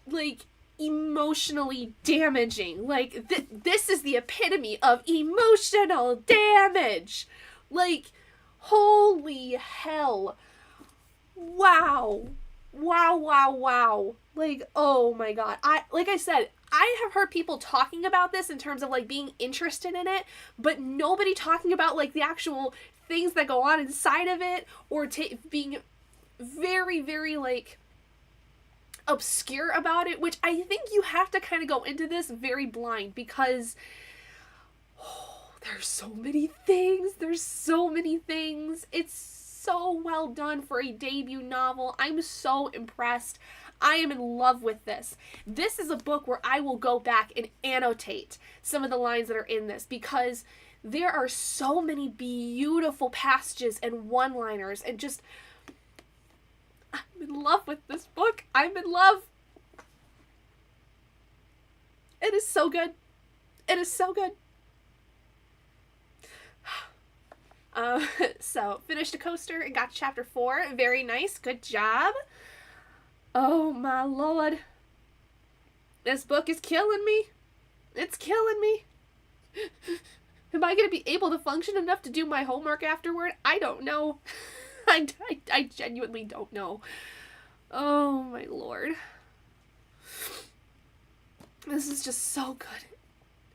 like, emotionally damaging. Like, this is the epitome of emotional damage. Like, holy hell. Wow. Wow, wow, wow. Like, oh my god. Like I said, I have heard people talking about this in terms of, like, being interested in it, but nobody talking about, like, the actual things that go on inside of it, or being very, very, like, obscure about it, which I think you have to kind of go into this very blind, because there's so many things. There's so many things. It's so well done for a debut novel. I'm so impressed. I am in love with this. This is a book where I will go back and annotate some of the lines that are in this, because there are so many beautiful passages and one-liners, and just, I'm in love with this book. I'm in love. It is so good. It is so good. So, finished a coaster and got to chapter 4. Very nice. Good job. Oh, my lord. This book is killing me. It's killing me. Am I going to be able to function enough to do my homework afterward? I don't know. I genuinely don't know. Oh, my lord. This is just so good.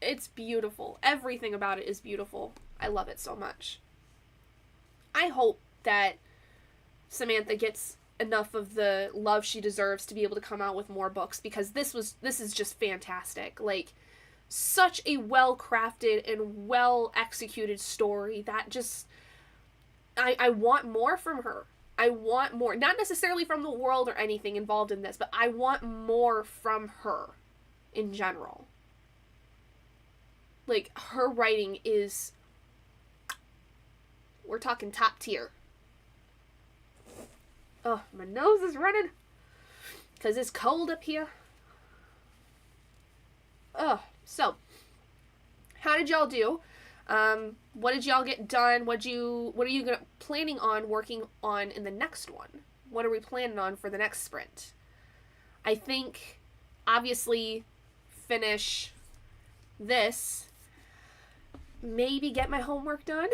It's beautiful. Everything about it is beautiful. I love it so much. I hope that Samantha gets enough of the love she deserves to be able to come out with more books, because this is just fantastic. Like, such a well-crafted and well-executed story that just, I want more from her. I want more. Not necessarily from the world or anything involved in this, but I want more from her in general. Like, her writing is, we're talking top tier. Oh, my nose is running because it's cold up here. Oh, so how did y'all do? What did y'all get done? What are you planning on working on in the next one? What are we planning on for the next sprint? I think, obviously, finish this. Maybe get my homework done.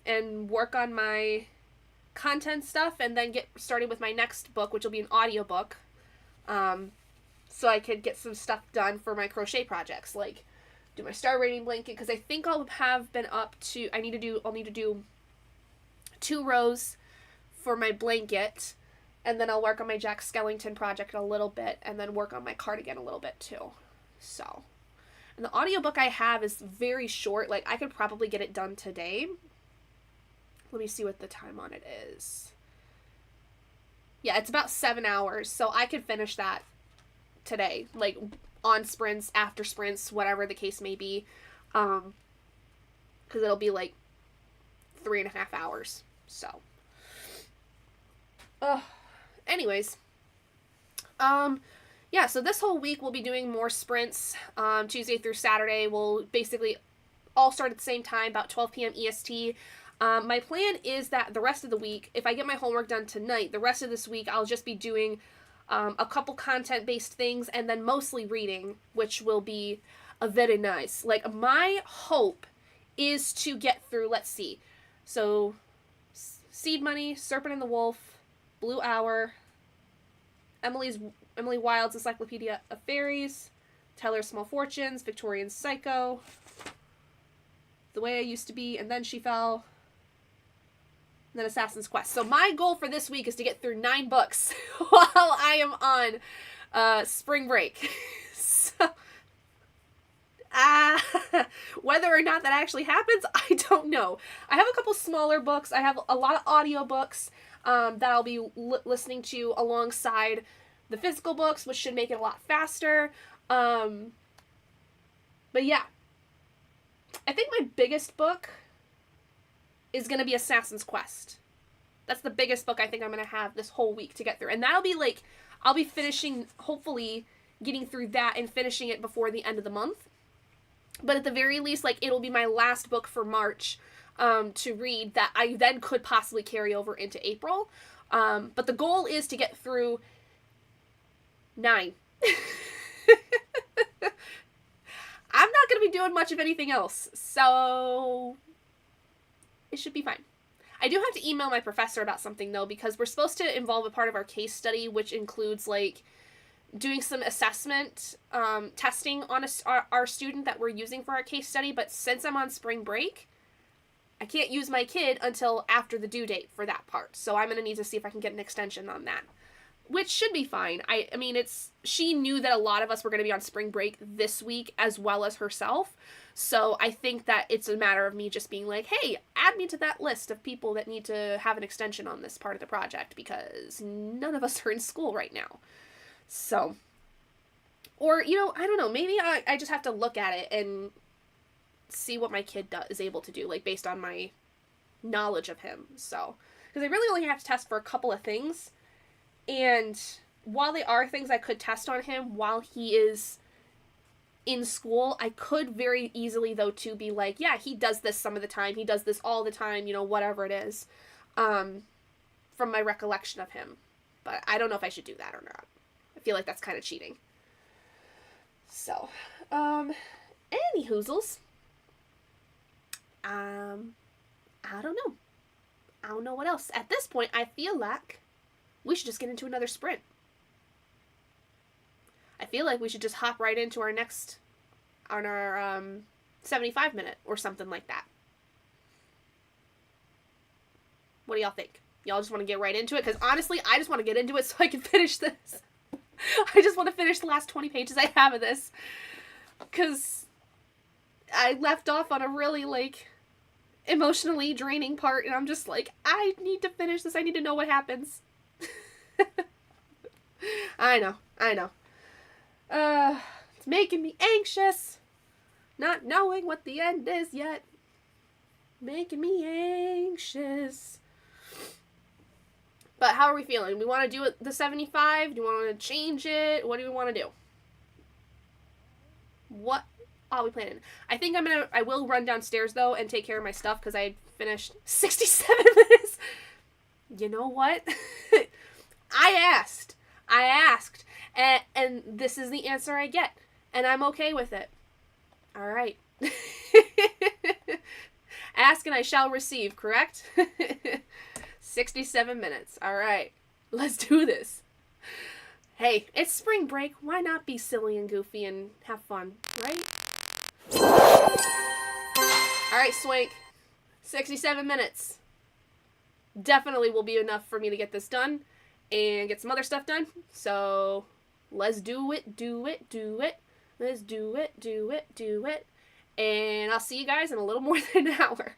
And work on my content stuff, and then get started with my next book, which will be an audiobook. So I could get some stuff done for my crochet projects, like do my star rating blanket, because I think I'll have been up to, I'll need to do 2 rows for my blanket, and then I'll work on my Jack Skellington project a little bit, and then work on my cardigan a little bit too. So, and the audiobook I have is very short. Like, I could probably get it done today. Let me see what the time on it is. Yeah, it's about 7 hours, so I could finish that today. Like, on sprints, after sprints, whatever the case may be. Because it'll be like 3.5 hours. So. Anyways. Yeah, so this whole week we'll be doing more sprints. Tuesday through Saturday we'll basically all start at the same time, about 12 p.m. EST. My plan is that the rest of the week, if I get my homework done tonight, the rest of this week I'll just be doing a couple content-based things and then mostly reading, which will be very nice. Like, my hope is to get through, let's see, so Seed Money, Serpent and the Wolf, Blue Hour, Emily Wilde's Encyclopedia of Fairies, Teller's Small Fortunes, Victorian Psycho, The Way I Used to Be, and Then She Fell, and then Assassin's Quest. So my goal for this week is to get through 9 books while I am on spring break. So, whether or not that actually happens, I don't know. I have a couple smaller books. I have a lot of audiobooks that I'll be listening to alongside the physical books, which should make it a lot faster. But yeah, I think my biggest book is going to be Assassin's Quest. That's the biggest book I think I'm going to have this whole week to get through. And that'll be like, I'll be finishing, hopefully, getting through that and finishing it before the end of the month. But at the very least, like, it'll be my last book for March to read that I then could possibly carry over into April. But the goal is to get through 9. I'm not going to be doing much of anything else, so it should be fine. I do have to email my professor about something, though, because we're supposed to involve a part of our case study, which includes, like, doing some assessment testing on our student that we're using for our case study, but since I'm on spring break, I can't use my kid until after the due date for that part, so I'm going to need to see if I can get an extension on that, which should be fine. I mean, she knew that a lot of us were going to be on spring break this week as well as herself, so I think that it's a matter of me just being like, hey, add me to that list of people that need to have an extension on this part of the project, because none of us are in school right now. So, or, you know, I don't know, maybe I just have to look at it and see what my kid is able to do, like, based on my knowledge of him, so, because I really only have to test for a couple of things, and while they are things I could test on him while he is in school, I could very easily, though, too, be like, yeah, he does this some of the time, he does this all the time, you know, whatever it is, from my recollection of him, but I don't know if I should do that or not. I feel like that's kind of cheating. So, any hoozles. I don't know. I don't know what else. At this point, I feel like we should just get into another sprint. I feel like we should just hop right into our 75 minute or something like that. What do y'all think? Y'all just want to get right into it? Because honestly, I just want to get into it so I can finish this. I just want to finish the last 20 pages I have of this. Because I left off on a really, like, emotionally draining part, and I'm just like, I need to finish this. I need to know what happens. I know. It's making me anxious. Not knowing what the end is yet. Making me anxious. But how are we feeling? We want to do it the 75? Do we want to change it? What do we want to do? What are we planning? I think I will run downstairs, though, and take care of my stuff, because I finished 67 minutes. You know what? I asked, and this is the answer I get, and I'm okay with it. All right. Ask and I shall receive, correct? 67 minutes. All right. Let's do this. Hey, it's spring break. Why not be silly and goofy and have fun, right? All right, Swank. 67 minutes. Definitely will be enough for me to get this done and get some other stuff done. So, let's do it. Let's do it. And I'll see you guys in a little more than an hour.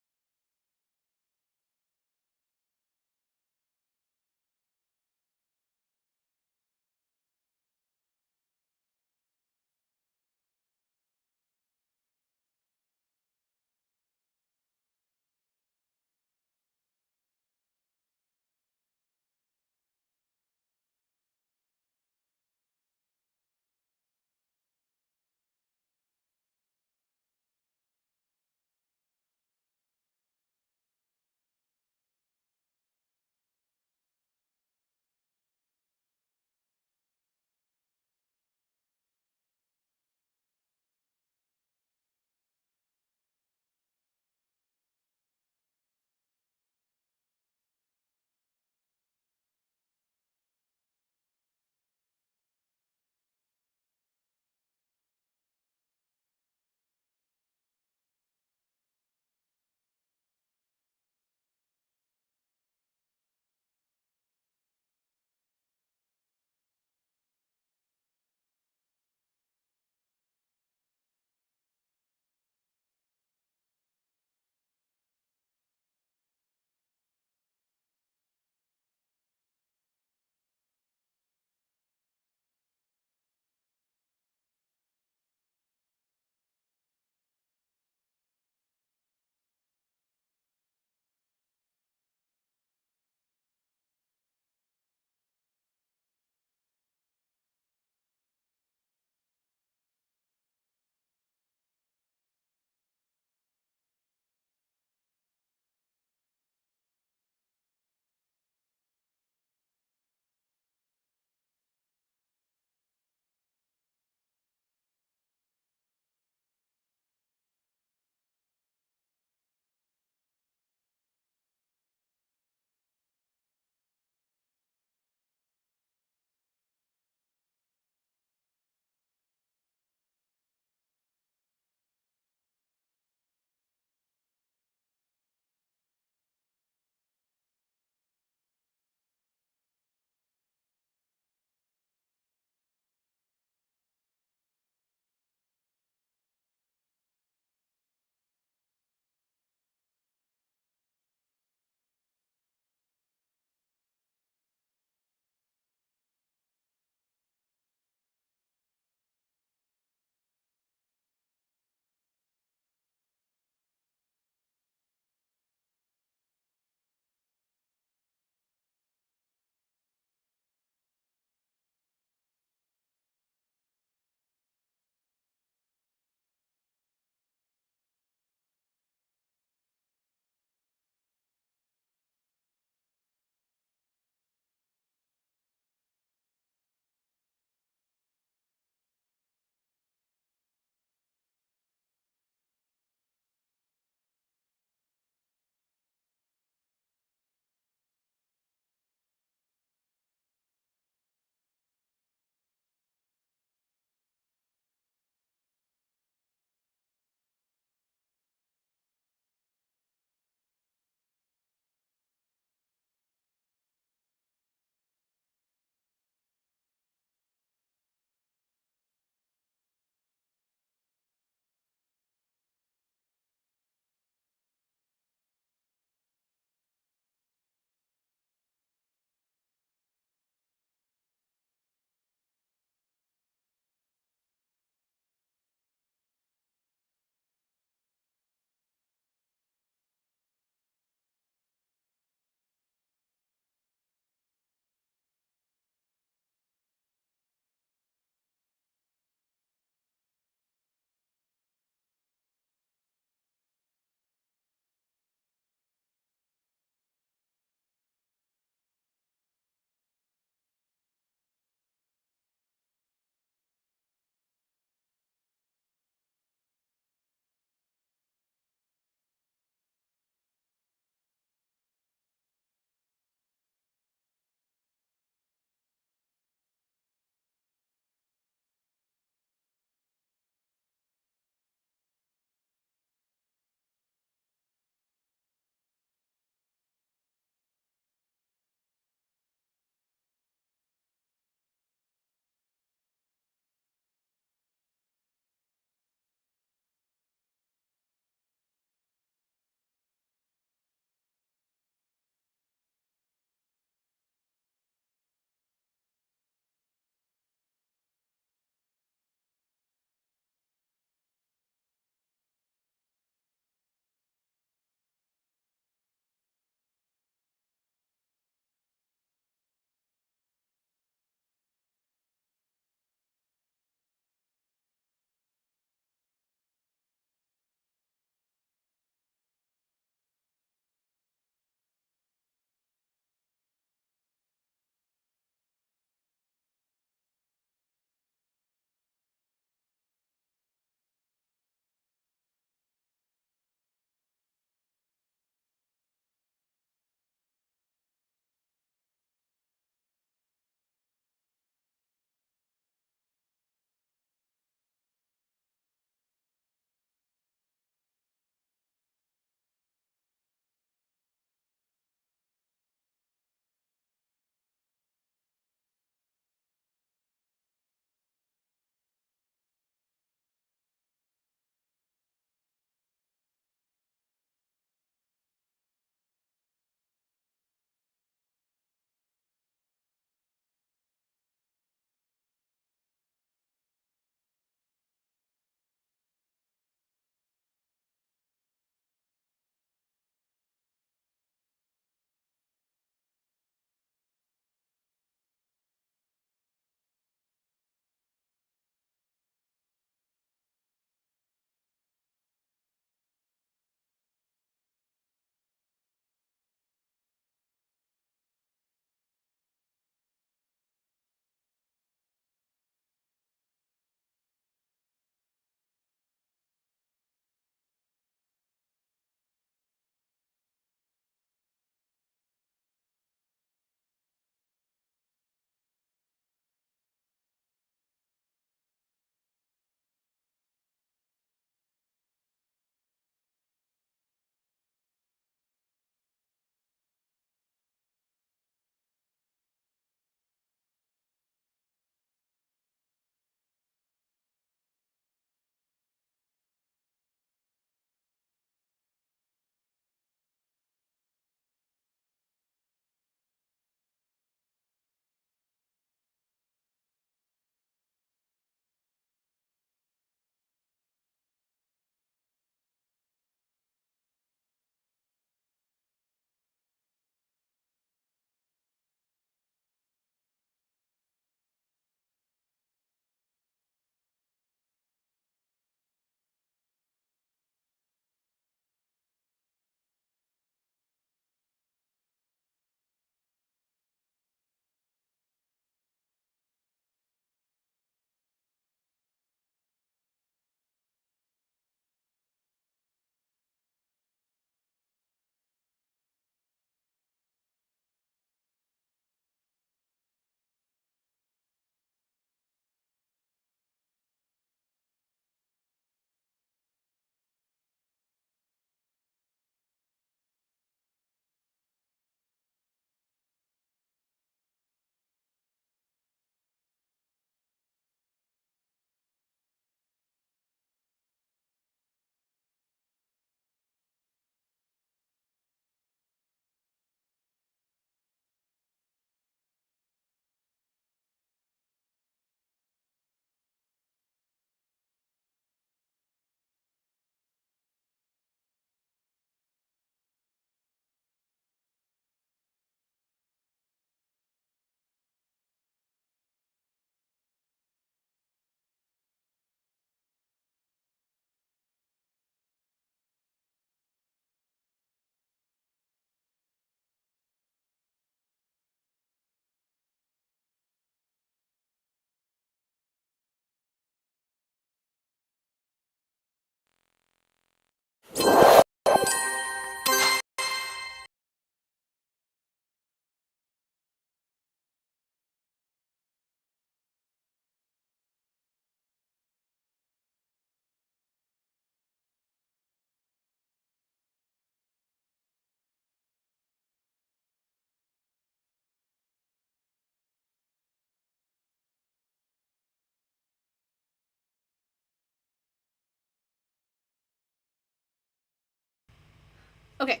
Okay,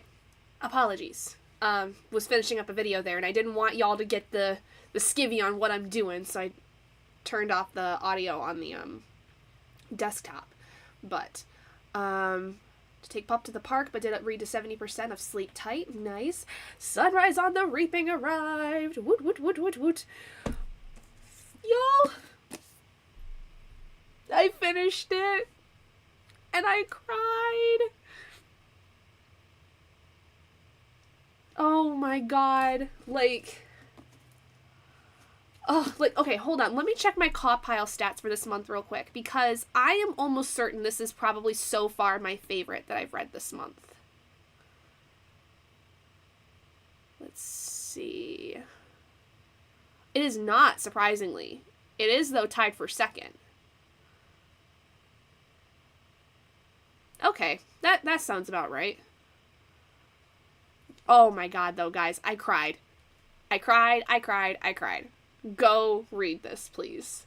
apologies. Was finishing up a video there, and I didn't want y'all to get the skivvy on what I'm doing, so I turned off the audio on the desktop. But to take Pup to the park, but did read to 70% of Sleep Tight. Nice. Sunrise on the Reaping arrived. Woot woot woot woot woot. Y'all, I finished it, and I cried. Oh my god. Okay, hold on. Let me check my CAWPILE stats for this month real quick, because I am almost certain this is probably so far my favorite that I've read this month. Let's see. It is not, surprisingly. It is, though, tied for second. Okay, that sounds about right. Oh my god, though, guys. I cried. I cried. Go read this, please.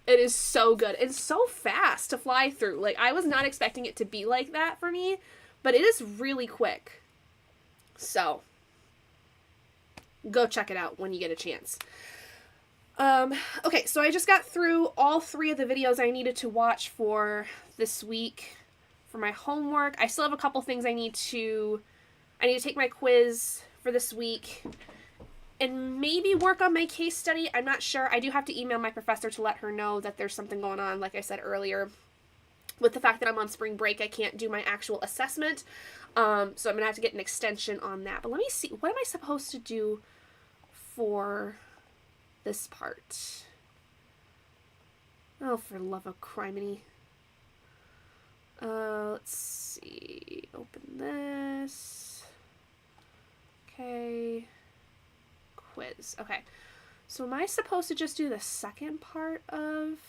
It is so good. It's so fast to fly through. Like, I was not expecting it to be like that for me, but it is really quick. So, go check it out when you get a chance. Okay, so I just got through all 3 of the videos I needed to watch for this week for my homework. I still have a couple things I need to take my quiz for this week and maybe work on my case study. I'm not sure. I do have to email my professor to let her know that there's something going on, like I said earlier. With the fact that I'm on spring break, I can't do my actual assessment. So I'm going to have to get an extension on that. But let me see. What am I supposed to do for this part? Oh, for love of criminy. Let's see. Open this. Okay. Quiz. Okay. So am I supposed to just do the second part of...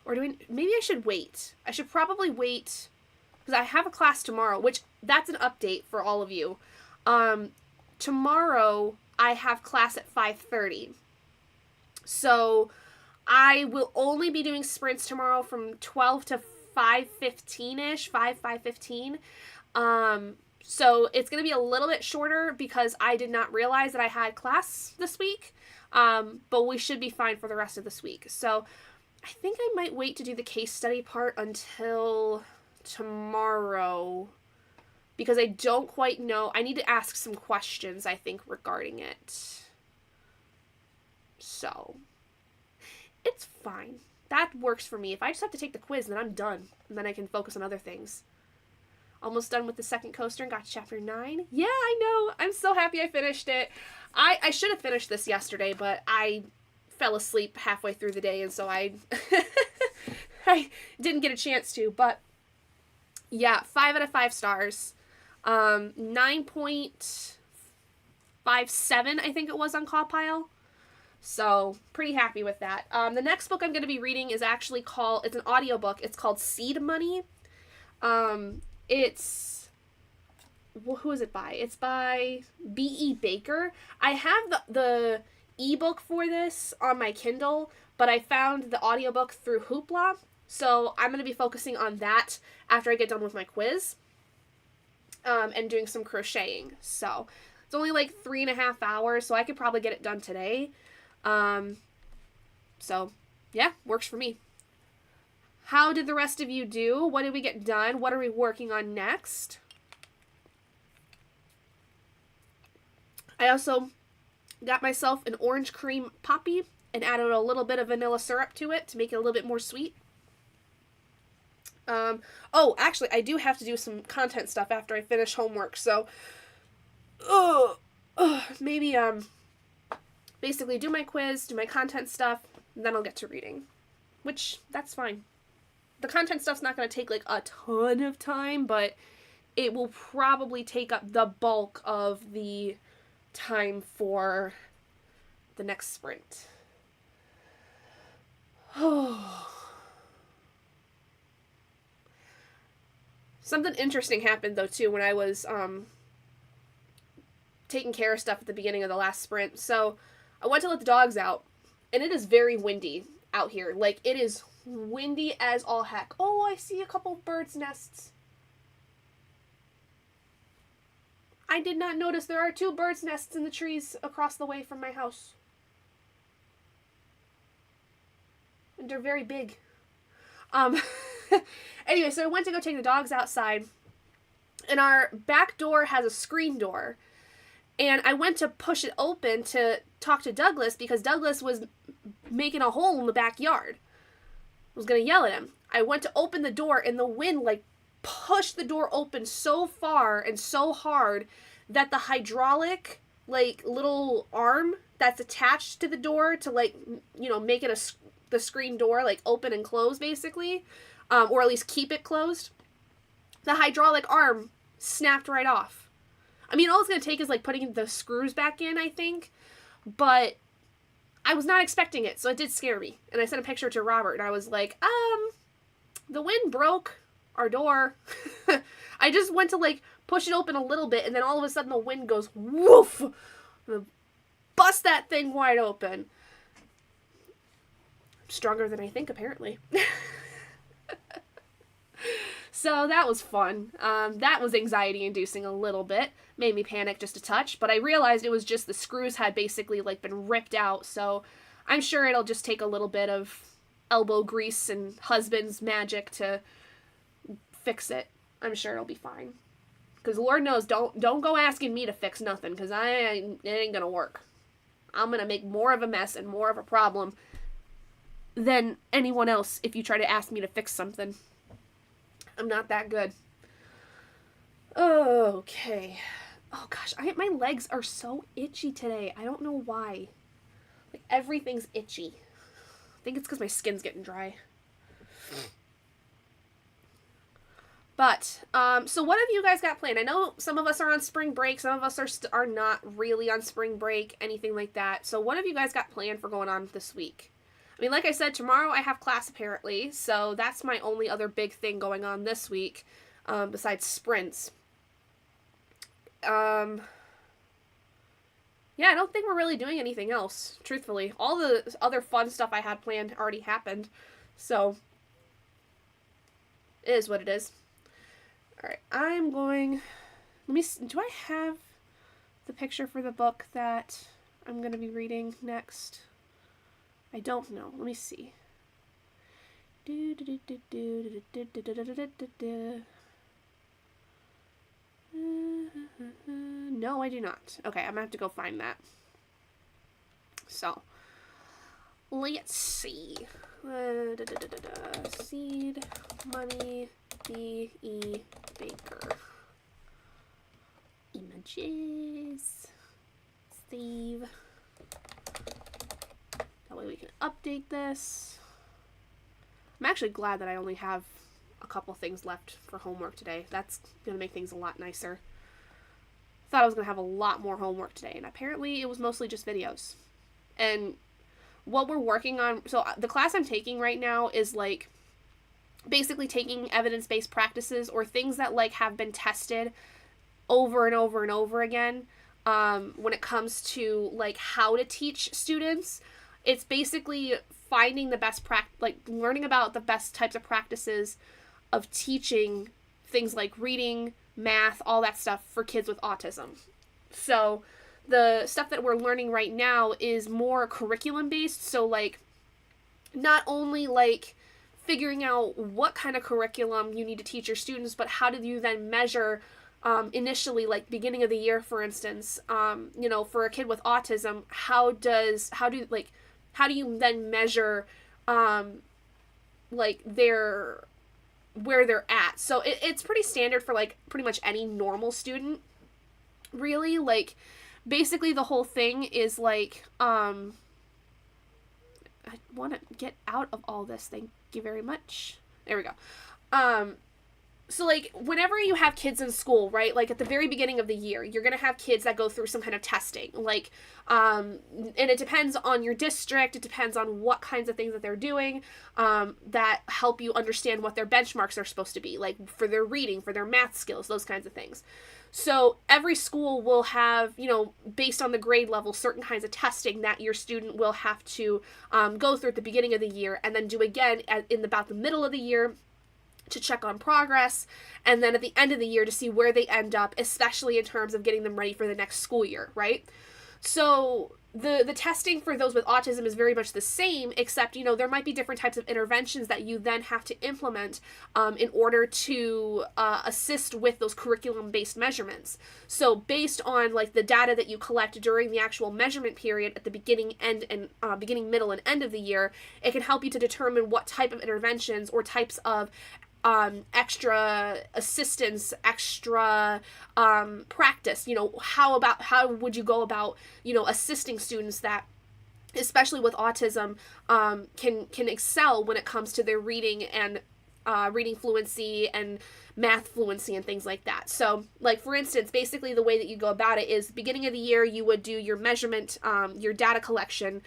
Or do we... Maybe I should wait. I should probably wait, because I have a class tomorrow, which that's an update for all of you. Tomorrow I have class at 5:30. So I will only be doing sprints tomorrow from 12 to 5:15-ish, 5:15. So it's going to be a little bit shorter because I did not realize that I had class this week. But we should be fine for the rest of this week. So I think I might wait to do the case study part until tomorrow, because I don't quite know. I need to ask some questions, I think, regarding it. So it's fine. That works for me. If I just have to take the quiz, then I'm done. And then I can focus on other things. Almost done with the second coaster and got to chapter 9. Yeah, I know. I'm so happy I finished it. I should have finished this yesterday, but I fell asleep halfway through the day, and so I didn't get a chance to. But yeah, 5 out of 5 stars. 9.57, I think it was on CAWPILE. So, pretty happy with that. The next book I'm going to be reading is actually it's an audiobook. It's called Seed Money. Who is it by? It's by B.E. Baker. I have the ebook for this on my Kindle, but I found the audiobook through Hoopla. So, I'm going to be focusing on that after I get done with my quiz. And doing some crocheting. So, it's only like 3.5 hours, so I could probably get it done today. So, yeah, works for me. How did the rest of you do? What did we get done? What are we working on next? I also got myself an orange cream poppy and added a little bit of vanilla syrup to it to make it a little bit more sweet. Oh, actually, I do have to do some content stuff after I finish homework, so maybe basically do my quiz, do my content stuff, and then I'll get to reading. Which, that's fine. The content stuff's not going to take, like, a ton of time, but it will probably take up the bulk of the time for the next sprint. Something interesting happened, though, too, when I was taking care of stuff at the beginning of the last sprint. So, I went to let the dogs out, and it is very windy out here. Like, it is windy as all heck. Oh, I see a couple birds' nests. I did not notice there are 2 birds' nests in the trees across the way from my house. And they're very big. Anyway, so I went to go take the dogs outside, and our back door has a screen door. And I went to push it open to talk to Douglas because Douglas was making a hole in the backyard. I was going to yell at him. I went to open the door, and the wind, like, pushed the door open so far and so hard that the hydraulic, like, little arm that's attached to the door to, like, you know, make it the screen door, like, open and close, basically, or at least keep it closed, the hydraulic arm snapped right off. I mean, all it's going to take is, like, putting the screws back in, I think. But I was not expecting it, so it did scare me. And I sent a picture to Robert, and I was like, the wind broke our door. I just went to, like, push it open a little bit, and then all of a sudden the wind goes, woof! Bust that thing wide open. Stronger than I think, apparently. So that was fun. That was anxiety-inducing a little bit. Made me panic just a touch, but I realized it was just the screws had basically, like, been ripped out, so I'm sure it'll just take a little bit of elbow grease and husband's magic to fix it. I'm sure it'll be fine. Because Lord knows, don't go asking me to fix nothing, because it ain't gonna work. I'm gonna make more of a mess and more of a problem than anyone else if you try to ask me to fix something. I'm not that good. Okay. Oh gosh, my legs are so itchy today. I don't know why. Like, everything's itchy. I think it's because my skin's getting dry. But, so what have you guys got planned? I know some of us are on spring break, some of us are not really on spring break, anything like that. So what have you guys got planned for going on this week? I mean, like I said, tomorrow I have class apparently, so that's my only other big thing going on this week, besides sprints. Yeah, I don't think we're really doing anything else, truthfully. All the other fun stuff I had planned already happened, so it is what it is. Alright, I'm going, let me see, do I have the picture for the book that I'm going to be reading next? I don't know. Let me see. No, I do not. Okay, I'm gonna have to go find that. So, let's see. Seed, money, B.E. Baker. Images. Save. That way we can update this. I'm actually glad that I only have a couple things left for homework today. That's going to make things a lot nicer. Thought I was going to have a lot more homework today, and apparently it was mostly just videos. And what we're working on, so the class I'm taking right now is, like, basically taking evidence-based practices or things that, like, have been tested over and over and over again when it comes to, like, how to teach students. It's basically finding the best learning about the best types of practices of teaching things like reading, math, all that stuff for kids with autism. So the stuff that we're learning right now is more curriculum based. So, like, not only, like, figuring out what kind of curriculum you need to teach your students, but how do you then measure initially, like, beginning of the year, for instance, you know, for a kid with autism, how do you then measure, like, where they're at? So it's pretty standard for, like, pretty much any normal student, really. Like, basically the whole thing is, like, I want to get out of all this. Thank you very much. There we go. So, like, whenever you have kids in school, right, like, at the very beginning of the year, you're going to have kids that go through some kind of testing, like, and it depends on your district, it depends on what kinds of things that they're doing, that help you understand what their benchmarks are supposed to be, like, for their reading, for their math skills, those kinds of things. So, every school will have, you know, based on the grade level, certain kinds of testing that your student will have to go through at the beginning of the year, and then do again in about the middle of the year, to check on progress, and then at the end of the year to see where they end up, especially in terms of getting them ready for the next school year, right? So the testing for those with autism is very much the same, except, you know, there might be different types of interventions that you then have to implement in order to assist with those curriculum-based measurements. So based on like the data that you collect during the actual measurement period at the beginning, beginning, middle, and end of the year, it can help you to determine what type of interventions or types of extra assistance, extra practice, you know, how would you go about, you know, assisting students that, especially with autism, can excel when it comes to their reading and reading fluency and math fluency and things like that. So, like, for instance, basically the way that you go about it is beginning of the year, you would do your measurement, your data collection,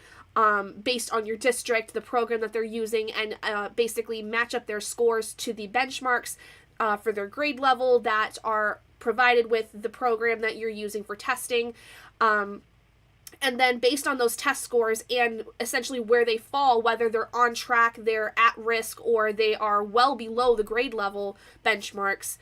based on your district, the program that they're using, and basically match up their scores to the benchmarks for their grade level that are provided with the program that you're using for testing. And then based on those test scores and essentially where they fall, whether they're on track, they're at risk, or they are well below the grade level benchmarks,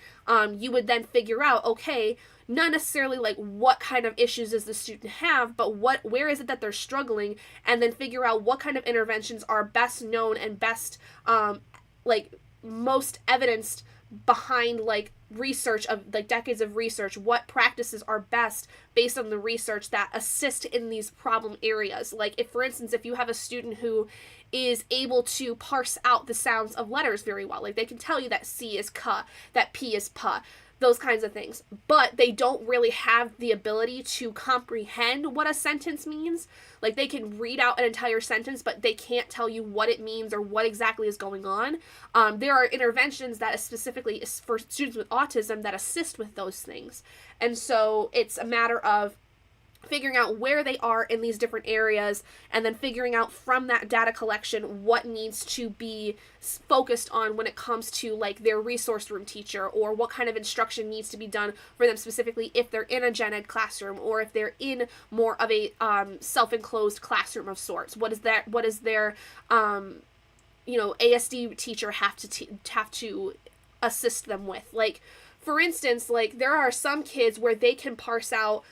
you would then figure out, okay, not necessarily like what kind of issues does the student have, but where is it that they're struggling, and then figure out what kind of interventions are best known and best like most evidenced behind like research of like decades of research, what practices are best based on the research that assist in these problem areas. Like, if for instance, if you have a student who is able to parse out the sounds of letters very well, like they can tell you that C is ka, that P is pa, those kinds of things, but they don't really have the ability to comprehend what a sentence means. Like, they can read out an entire sentence, but they can't tell you what it means or what exactly is going on. There are interventions that is specifically for students with autism that assist with those things. And so it's a matter of figuring out where they are in these different areas, and then figuring out from that data collection what needs to be focused on when it comes to like their resource room teacher, or what kind of instruction needs to be done for them specifically if they're in a gen ed classroom, or if they're in more of a self-enclosed classroom of sorts. What is their you know, ASD teacher have to assist them with? Like, for instance, like there are some kids where they can parse out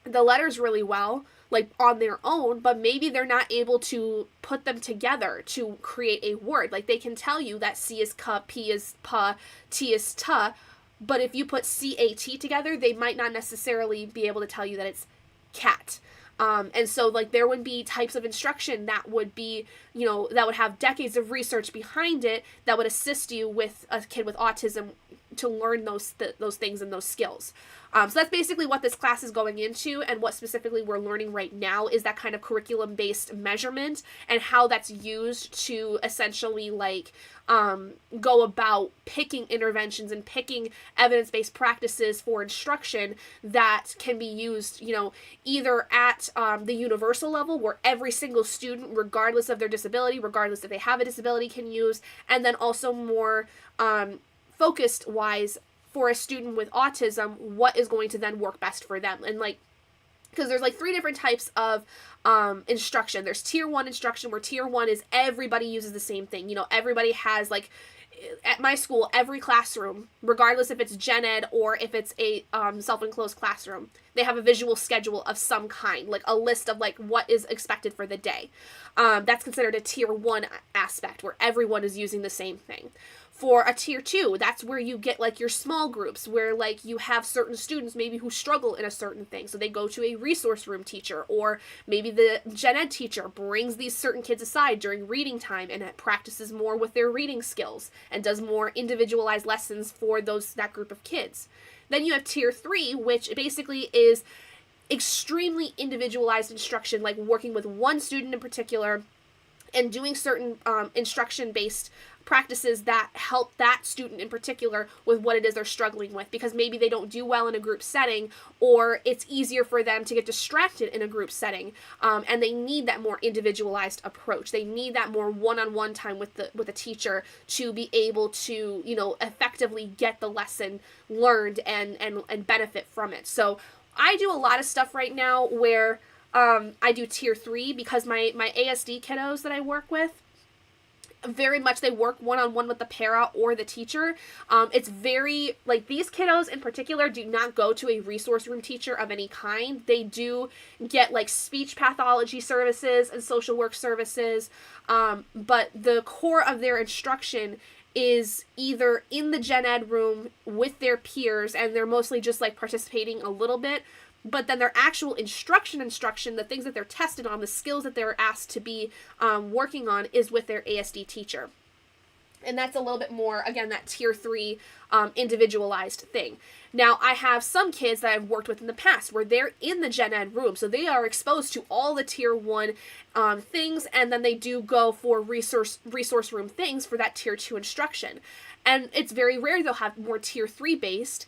the letters really well, like on their own, but maybe they're not able to put them together to create a word. Like, they can tell you that C is ka, P is pa, T is ta, but if you put CAT together, they might not necessarily be able to tell you that it's cat. And so like there would be types of instruction that would be, you know, that would have decades of research behind it that would assist you with a kid with autism to learn those things and those skills. So that's basically what this class is going into, and what specifically we're learning right now is that kind of curriculum-based measurement and how that's used to essentially like go about picking interventions and picking evidence-based practices for instruction that can be used, you know, either at the universal level where every single student, regardless of their disability, regardless if they have a disability, can use, and then also more focused wise for a student with autism, what is going to then work best for them. And like, because there's like 3 different types of instruction. There's tier 1 instruction, where tier 1 is everybody uses the same thing. You know, everybody has like, at my school, every classroom, regardless if it's gen ed or if it's a self-enclosed classroom, they have a visual schedule of some kind, like a list of like what is expected for the day. That's considered a tier 1 aspect, where everyone is using the same thing. For a tier 2, that's where you get like your small groups, where like you have certain students maybe who struggle in a certain thing, so they go to a resource room teacher, or maybe the gen ed teacher brings these certain kids aside during reading time and practices more with their reading skills and does more individualized lessons for that group of kids. Then you have tier 3, which basically is extremely individualized instruction, like working with one student in particular and doing certain instruction-based practices that help that student in particular with what it is they're struggling with, because maybe they don't do well in a group setting, or it's easier for them to get distracted in a group setting, and they need that more individualized approach. They need that more one-on-one time with the teacher to be able to, you know, effectively get the lesson learned and benefit from it. So I do a lot of stuff right now where I do tier 3, because my ASD kiddos that I work with, very much they work one-on-one with the para or the teacher. It's very, like, these kiddos in particular do not go to a resource room teacher of any kind. They do get, like, speech pathology services and social work services, but the core of their instruction is either in the gen ed room with their peers, and they're mostly just, like, participating a little bit, but then their actual instruction, the things that they're tested on, the skills that they're asked to be working on, is with their ASD teacher. And that's a little bit more, again, that tier 3 individualized thing. Now, I have some kids that I've worked with in the past where they're in the gen ed room, so they are exposed to all the tier 1 things, and then they do go for resource room things for that tier 2 instruction. And it's very rare they'll have more tier 3 based,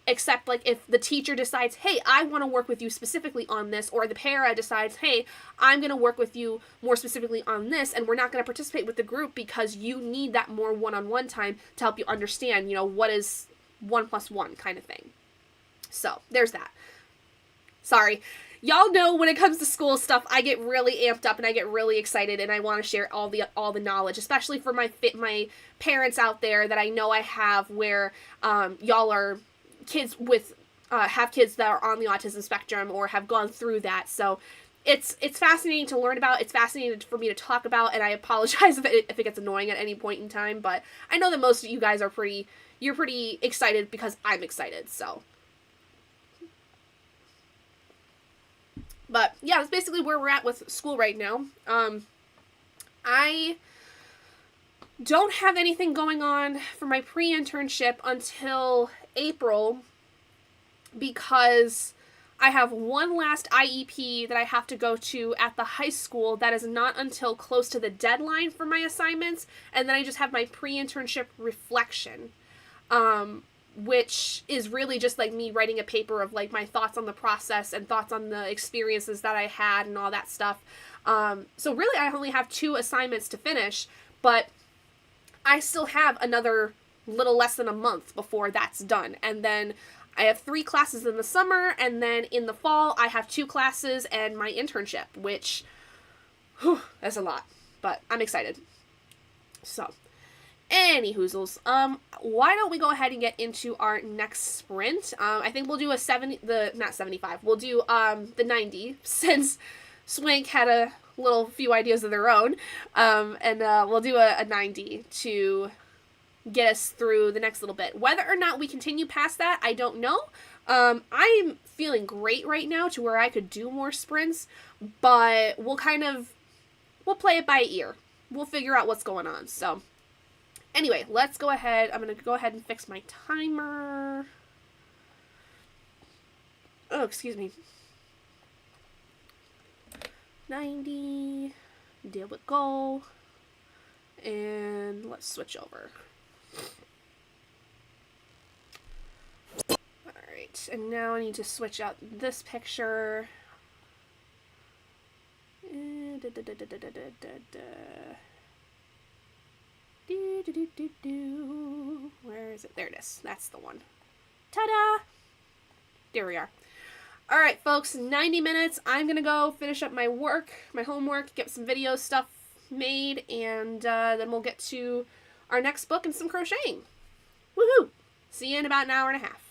except, like, if the teacher decides, hey, I want to work with you specifically on this, or the para decides, hey, I'm going to work with you more specifically on this, and we're not going to participate with the group because you need that more one-on-one time to help you understand, what is 1 + 1 kind of thing. So, there's that. Sorry. Y'all know when it comes to school stuff, I get really amped up and I get really excited, and I want to share all the knowledge, especially for my parents out there that I know I have, where y'all are kids with have kids that are on the autism spectrum or have gone through that. So it's fascinating to learn about. It's fascinating for me to talk about, and I apologize if it gets annoying at any point in time, but I know that most of you guys are pretty excited because I'm excited. So, but yeah, that's basically where we're at with school right now. I don't have anything going on for my pre-internship until April, because I have one last IEP that I have to go to at the high school that is not until close to the deadline for my assignments, and then I just have my pre-internship reflection, which is really just like me writing a paper of, like, my thoughts on the process and thoughts on the experiences that I had and all that stuff. So really I only have 2 assignments to finish, but I still have another little less than a month before that's done. And then I have 3 classes in the summer, and then in the fall I have 2 classes and my internship, which, that's a lot, but I'm excited. So, any hoozles, why don't we go ahead and get into our next sprint? I think we'll do not 75, we'll do, the 90, since Swank had a few ideas of their own, and we'll do a 90 to get us through the next little bit. Whether or not we continue past that, I don't know. I'm feeling great right now to where I could do more sprints, but we'll play it by ear. We'll figure out what's going on. So, anyway, let's go ahead. I'm going to go ahead and fix my timer. Oh, excuse me. 90, deal with goal, and let's switch over. Alright, and now I need to switch out this picture. Where is it? There it is. That's the one. Ta-da! There we are. Alright, folks, 90 minutes. I'm gonna go finish up my homework, get some video stuff made, and then we'll get to our next book and some crocheting. Woohoo! See you in about an hour and a half.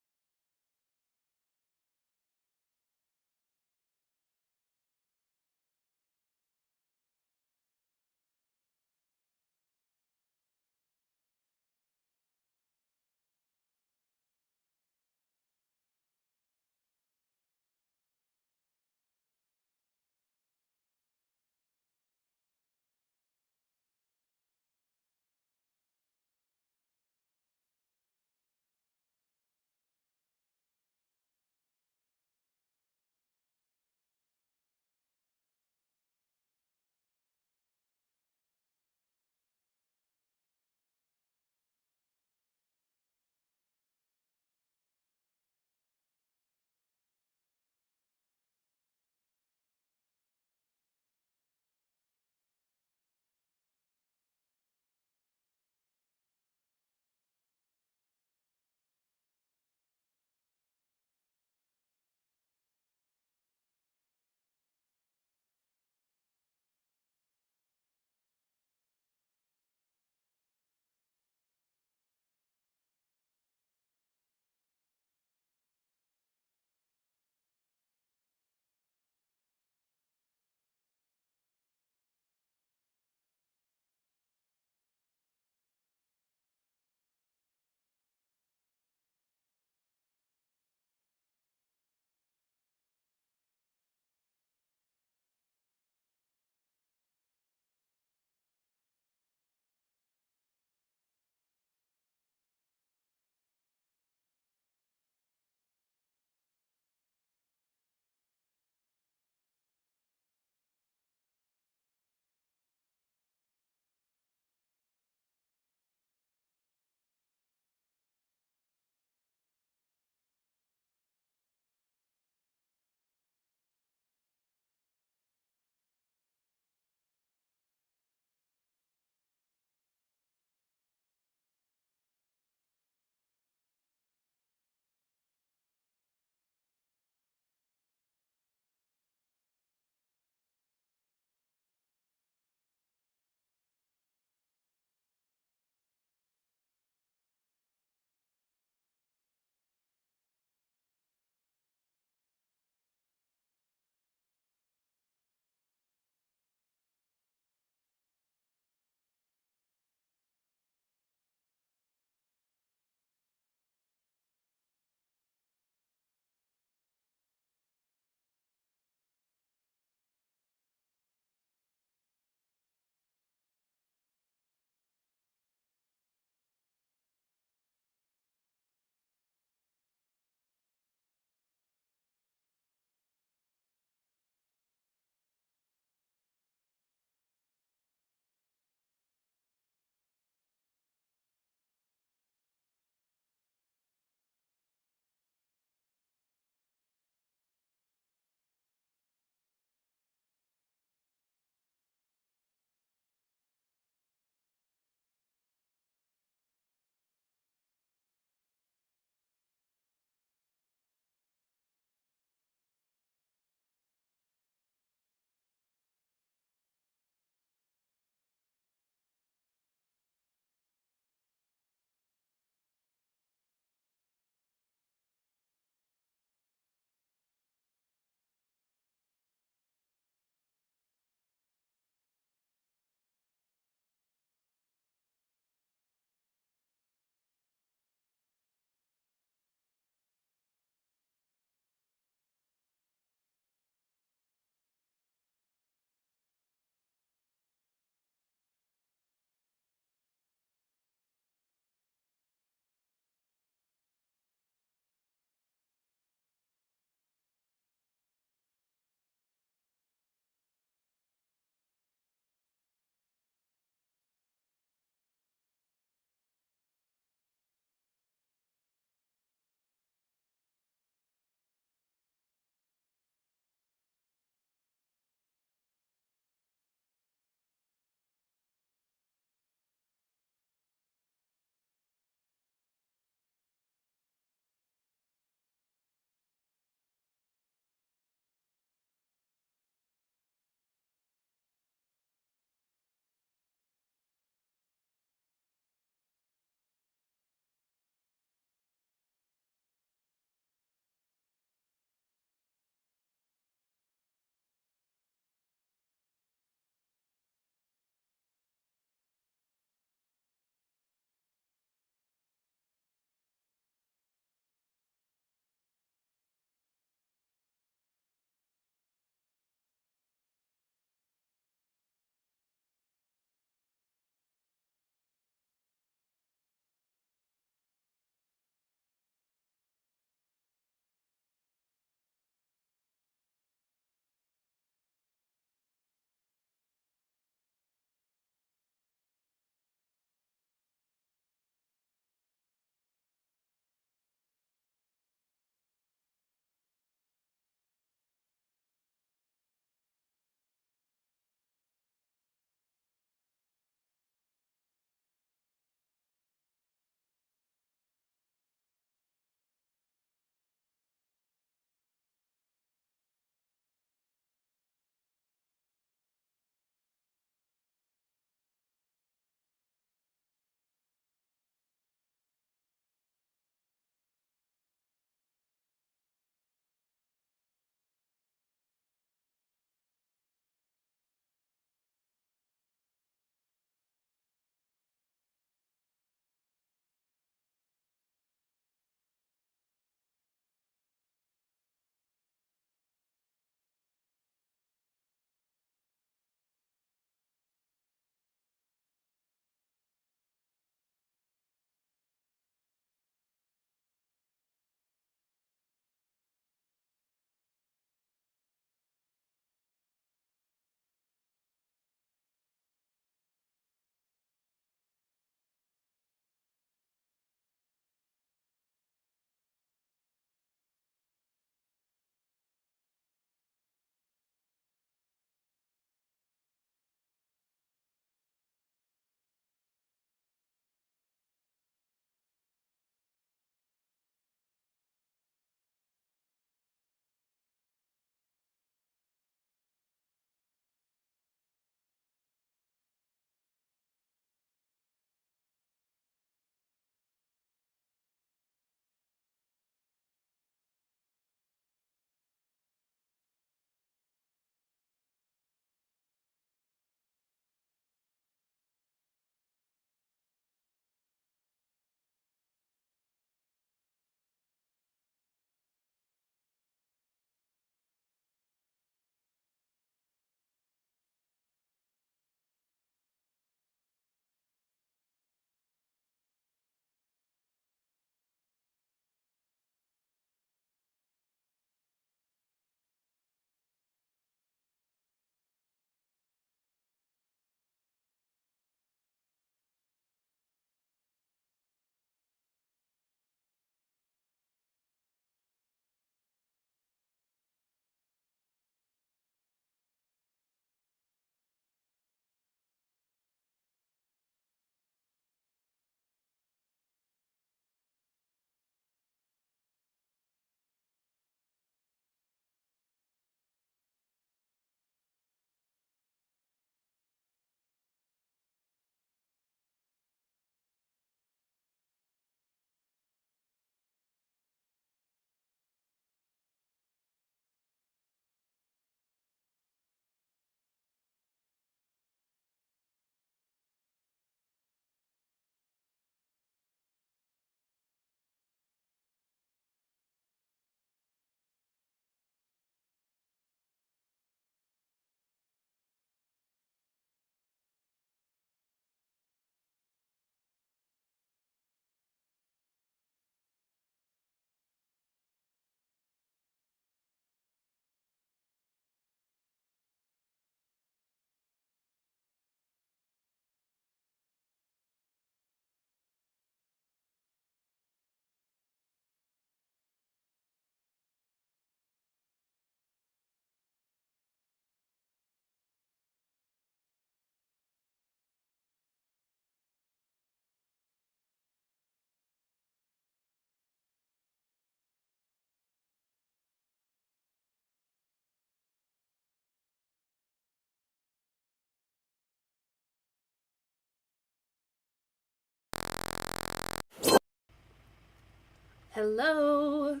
Hello.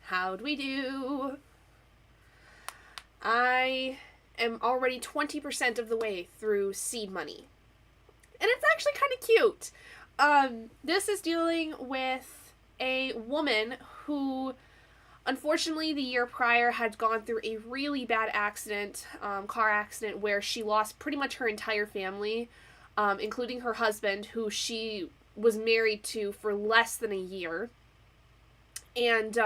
How'd we do? I am already 20% of the way through Seed Money. And it's actually kind of cute. This is dealing with a woman who, unfortunately, the year prior had gone through a really bad accident, car accident, where she lost pretty much her entire family, including her husband, who she was married to for less than a year. And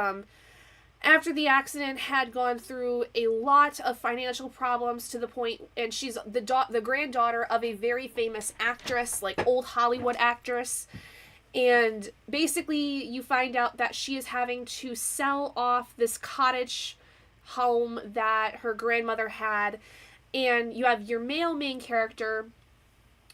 after the accident, had gone through a lot of financial problems to the point, and she's the granddaughter of a very famous actress, like old Hollywood actress. And basically, you find out that she is having to sell off this cottage home that her grandmother had. And you have your male main character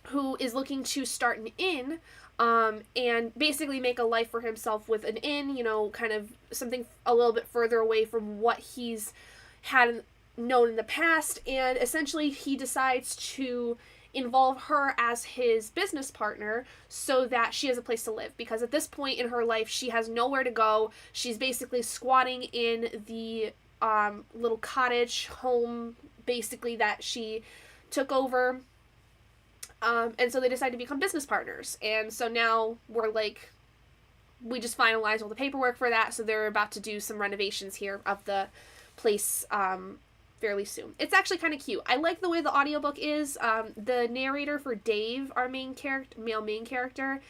who is looking to start an inn, and basically make a life for himself with an inn, you know, kind of something a little bit further away from what he's had known in the past. And essentially, he decides to involve her as his business partner so that she has a place to live, because at this point in her life she has nowhere to go. She's basically squatting in the little cottage home basically that she took over, and so they decide to become business partners. And so now we just finalized all the paperwork for that, so they're about to do some renovations here of the place fairly soon. It's actually kind of cute. I like the way the audiobook is. The narrator for Dave, our male main character,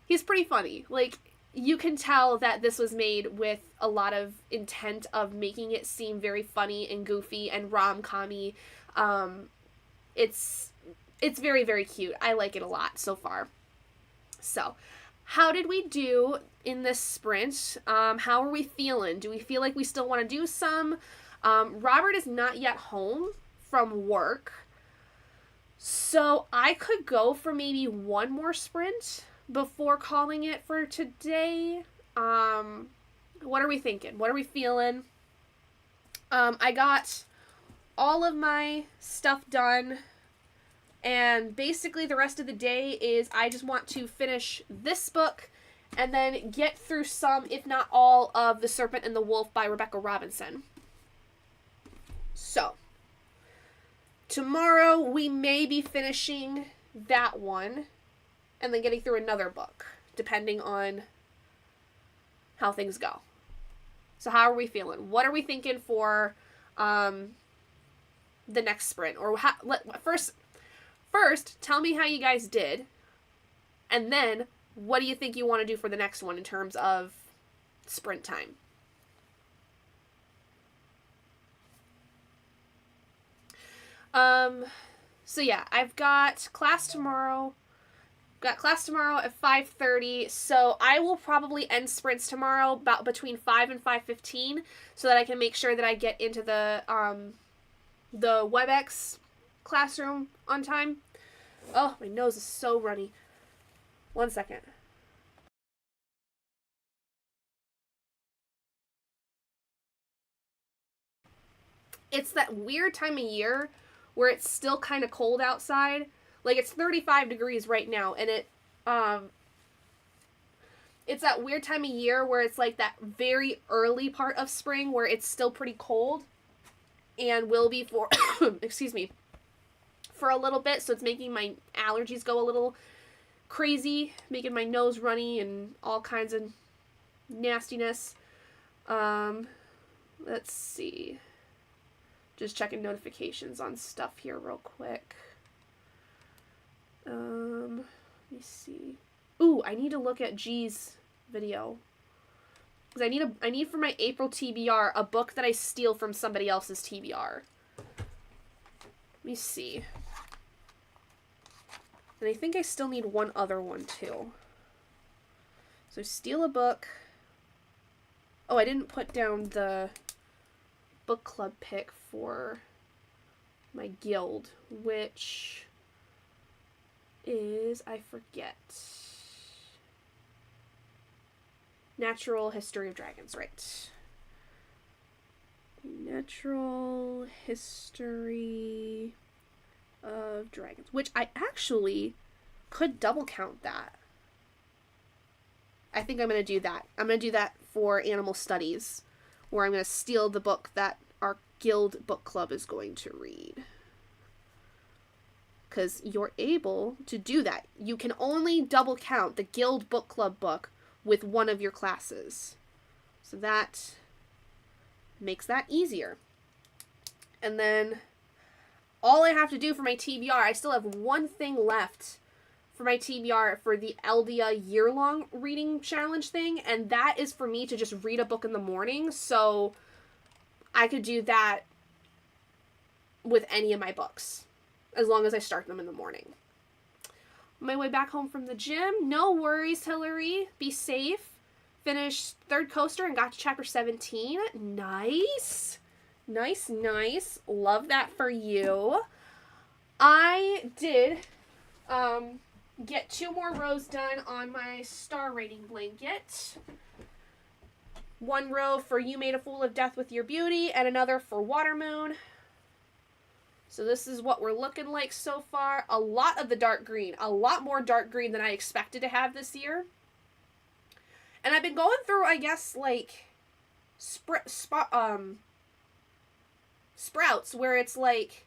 he's pretty funny. Like, you can tell that this was made with a lot of intent of making it seem very funny and goofy and rom-com-y. It's very, very cute. I like it a lot so far. So, how did we do in this sprint? How are we feeling? Do we feel like we still want to do some? Robert is not yet home from work, so I could go for maybe one more sprint before calling it for today. What are we thinking? What are we feeling? I got all of my stuff done, and basically the rest of the day is I just want to finish this book and then get through some, if not all, of The Serpent and the Wolf by Rebecca Robinson. So, tomorrow we may be finishing that one and then getting through another book, depending on how things go. So how are we feeling? What are we thinking for the next sprint? Or first, tell me how you guys did, and then what do you think you want to do for the next one in terms of sprint time? So yeah, I've got class tomorrow. Got class tomorrow at 5:30, so I will probably end sprints tomorrow about between 5 and 5:15, so that I can make sure that I get into the WebEx classroom on time. Oh, my nose is so runny. 1 second. It's that weird time of year where it's still kind of cold outside. Like, it's 35 degrees right now, and it's that weird time of year where it's like that very early part of spring where it's still pretty cold, and will be for, excuse me, for a little bit, so it's making my allergies go a little crazy, making my nose runny and all kinds of nastiness. Let's see. Just checking notifications on stuff here real quick. Let me see. Ooh, I need to look at G's video. Because I need for my April TBR a book that I steal from somebody else's TBR. Let me see. And I think I still need one other one too. So steal a book. Oh, I didn't put down the book club pick for my guild, which is, I forget. Natural History of Dragons, right. Natural History of Dragons, which I actually could double count that. I think I'm going to do that. I'm going to do that for animal studies, where I'm going to steal the book that our guild book club is going to read. Because you're able to do that. You can only double count the guild book club book with one of your classes. So that makes that easier. And then all I have to do for my TBR, I still have one thing left for my TBR for the Eldia year-long reading challenge thing, and that is for me to just read a book in the morning, so I could do that with any of my books, as long as I start them in the morning. On my way back home from the gym, no worries, Hillary. Be safe. Finished third coaster and got to chapter 17. Nice. Nice, nice. Love that for you. I did get 2 more rows done on my star rating blanket. 1 row for You Made a Fool of Death with Your Beauty, and another for Watermoon. So this is what we're looking like so far. A lot of the dark green. A lot more dark green than I expected to have this year. And I've been going through, I guess, like, sprouts, where it's like,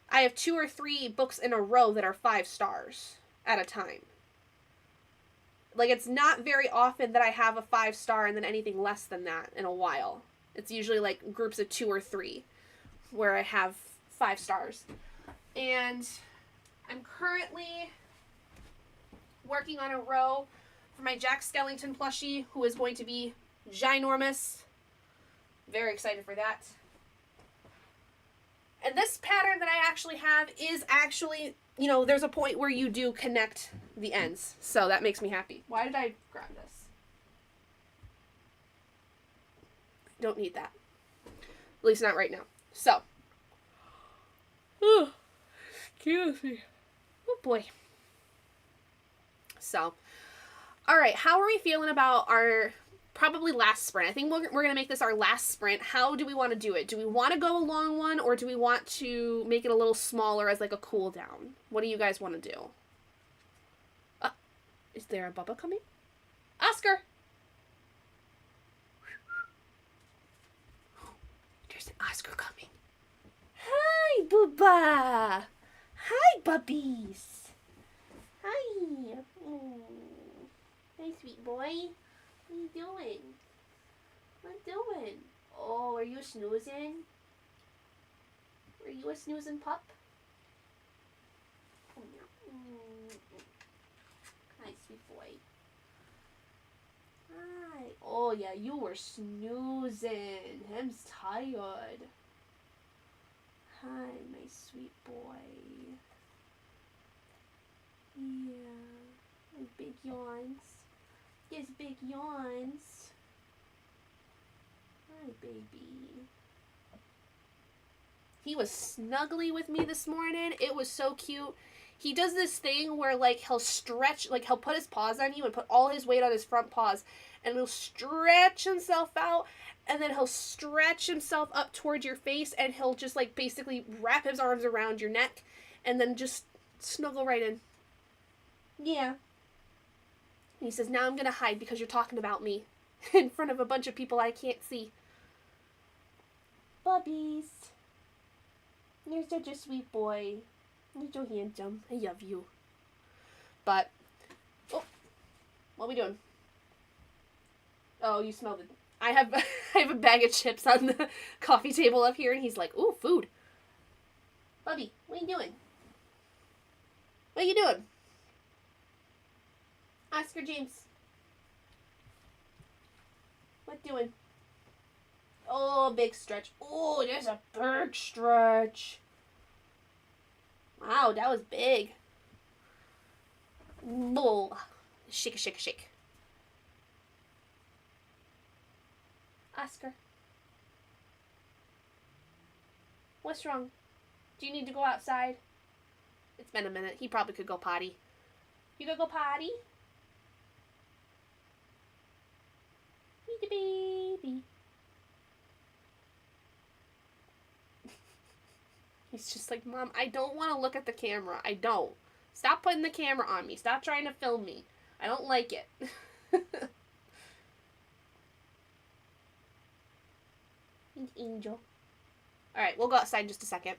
I have 2 or 3 books in a row that are 5 stars at a time. Like, it's not very often that I have a 5 star and then anything less than that in a while. It's usually like groups of 2 or 3 where I have 5 stars. And I'm currently working on a row for my Jack Skellington plushie, who is going to be ginormous. Very excited for that. And this pattern that I actually have is actually, you know, there's a point where you do connect the ends. So that makes me happy. Why did I grab this? Don't need that. At least not right now. So. Oh, excuse me. Oh boy. So. Alright, how are we feeling about our probably last sprint? I think we're going to make this our last sprint. How do we want to do it? Do we want to go a long one, or do we want to make it a little smaller as like a cool down? What do you guys want to do? Is there a Bubba coming? Oscar! There's an Oscar coming. Hi, Bubba! Hi, bubbies! Hi! Oh. Hi, sweet boy. What are you doing? What are you doing? Oh, are you snoozing? Are you a snoozing pup? Come here. Hi, sweet boy. Hi. Oh, yeah, you were snoozing. Him's tired. Hi, my sweet boy. Yeah. Big yawns. Yes, big yawns. Hi, baby. He was snuggly with me this morning. It was so cute. He does this thing where, like, he'll stretch, like, he'll put his paws on you and put all his weight on his front paws, and he'll stretch himself out, and then he'll stretch himself up towards your face, and he'll just, like, basically wrap his arms around your neck, and then just snuggle right in. Yeah. And he says, now I'm gonna hide because you're talking about me in front of a bunch of people I can't see. Bubbies. You're such a sweet boy. You're so handsome. I love you. But, oh, what are we doing? Oh, you smelled it. I have a bag of chips on the coffee table up here, and he's like, ooh, food. Bubby, what are you doing? What are you doing? Oscar James. What doing? Oh, big stretch. Oh, there's a big stretch. Wow, that was big. Oh, shake, shake, shake. Oscar. What's wrong? Do you need to go outside? It's been a minute. He probably could go potty. You gonna go potty? Meet the baby. He's just like, Mom, I don't want to look at the camera. I don't. Stop putting the camera on me. Stop trying to film me. I don't like it. Angel. Alright, we'll go outside in just a second.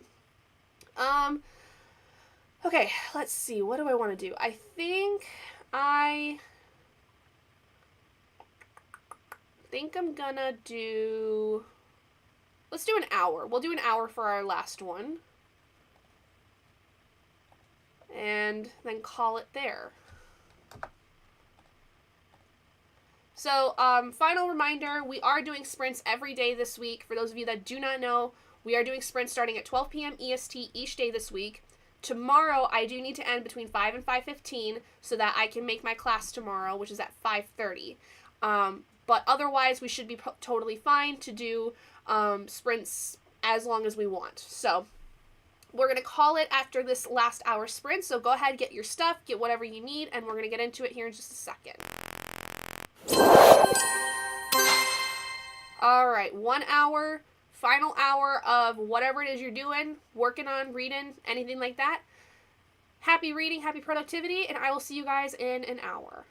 Okay, let's see. What do I want to do? I think I'm gonna do... Let's do an hour. We'll do an hour for our last one. And then call it there. So, final reminder, we are doing sprints every day this week. For those of you that do not know, we are doing sprints starting at 12 p.m. EST each day this week. Tomorrow, I do need to end between 5 and 5:15 so that I can make my class tomorrow, which is at 5:30. But otherwise, we should be totally fine to do sprints as long as we want. So, we're going to call it after this last hour sprint. So, go ahead, get your stuff, get whatever you need, and we're going to get into it here in just a second. Alright, 1 hour, final hour of whatever it is you're doing, working on, reading, anything like that. Happy reading, happy productivity, and I will see you guys in an hour.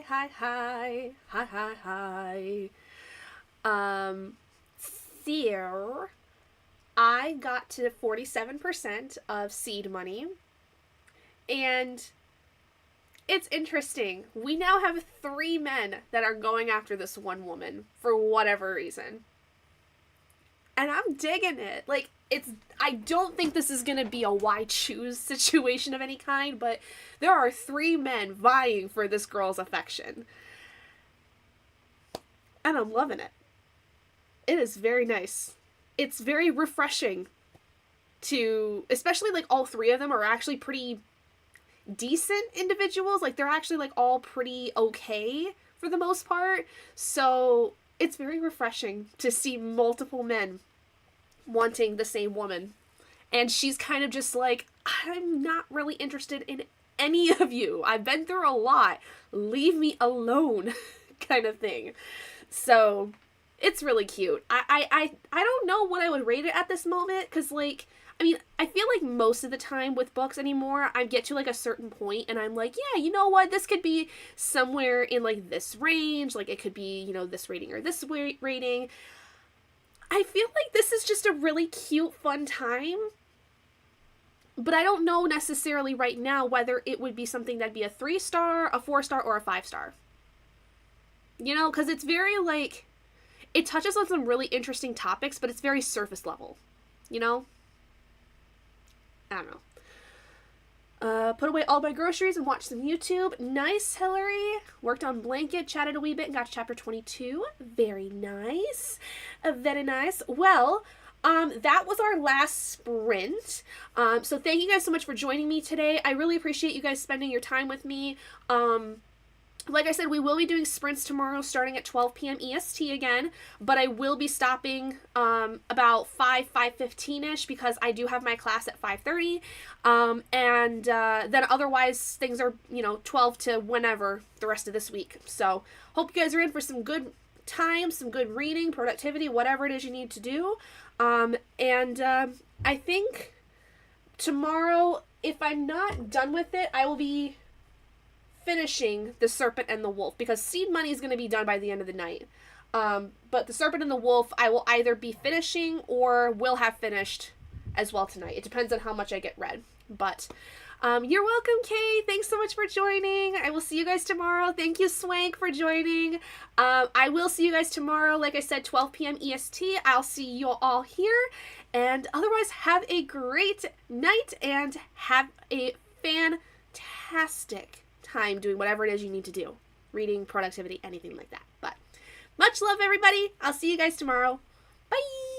hi. There, I got to 47% of seed money, and it's interesting. We now have 3 men that are going after this one woman for whatever reason. And I'm digging it. Like, I don't think this is gonna be a why choose situation of any kind, but there are 3 men vying for this girl's affection. And I'm loving it. It is very nice. It's very refreshing to, especially like all 3 of them are actually pretty decent individuals. Like, they're actually like all pretty okay for the most part. So it's very refreshing to see multiple men wanting the same woman. And she's kind of just like, I'm not really interested in any of you. I've been through a lot. Leave me alone kind of thing. So it's really cute. I don't know what I would rate it at this moment, because, like, I mean, I feel like most of the time with books anymore, I get to, like, a certain point, and I'm like, yeah, you know what, this could be somewhere in, like, this range, like, it could be, you know, this rating or this rating. I feel like this is just a really cute, fun time, but I don't know necessarily right now whether it would be something that'd be a 3-star, a 4-star, or a 5-star. You know, because it's very, like, it touches on some really interesting topics, but it's very surface level, you know? I don't know. Put away all my groceries and watch some YouTube. Nice, Hillary. Worked on Blanket, chatted a wee bit, and got to chapter 22. Very nice. Very nice. Well, that was our last sprint. So thank you guys so much for joining me today. I really appreciate you guys spending your time with me. Like I said, we will be doing sprints tomorrow starting at 12 p.m. EST again, but I will be stopping about 5:15ish because I do have my class at 5:30, and then otherwise things are, you know, 12 to whenever the rest of this week. So hope you guys are in for some good time, some good reading, productivity, whatever it is you need to do. I think tomorrow, if I'm not done with it, I will be finishing The Serpent and the Wolf, because Seed Money is going to be done by the end of the night. But The Serpent and the Wolf, I will either be finishing or will have finished as well tonight. It depends on how much I get read. But you're welcome, Kay. Thanks so much for joining. I will see you guys tomorrow. Thank you, Swank, for joining. I will see you guys tomorrow. Like I said, 12 p.m. EST. I'll see you all here. And otherwise, have a great night and have a fantastic time doing whatever it is you need to do. Reading, productivity, anything like that. But much love, everybody. I'll see you guys tomorrow. Bye!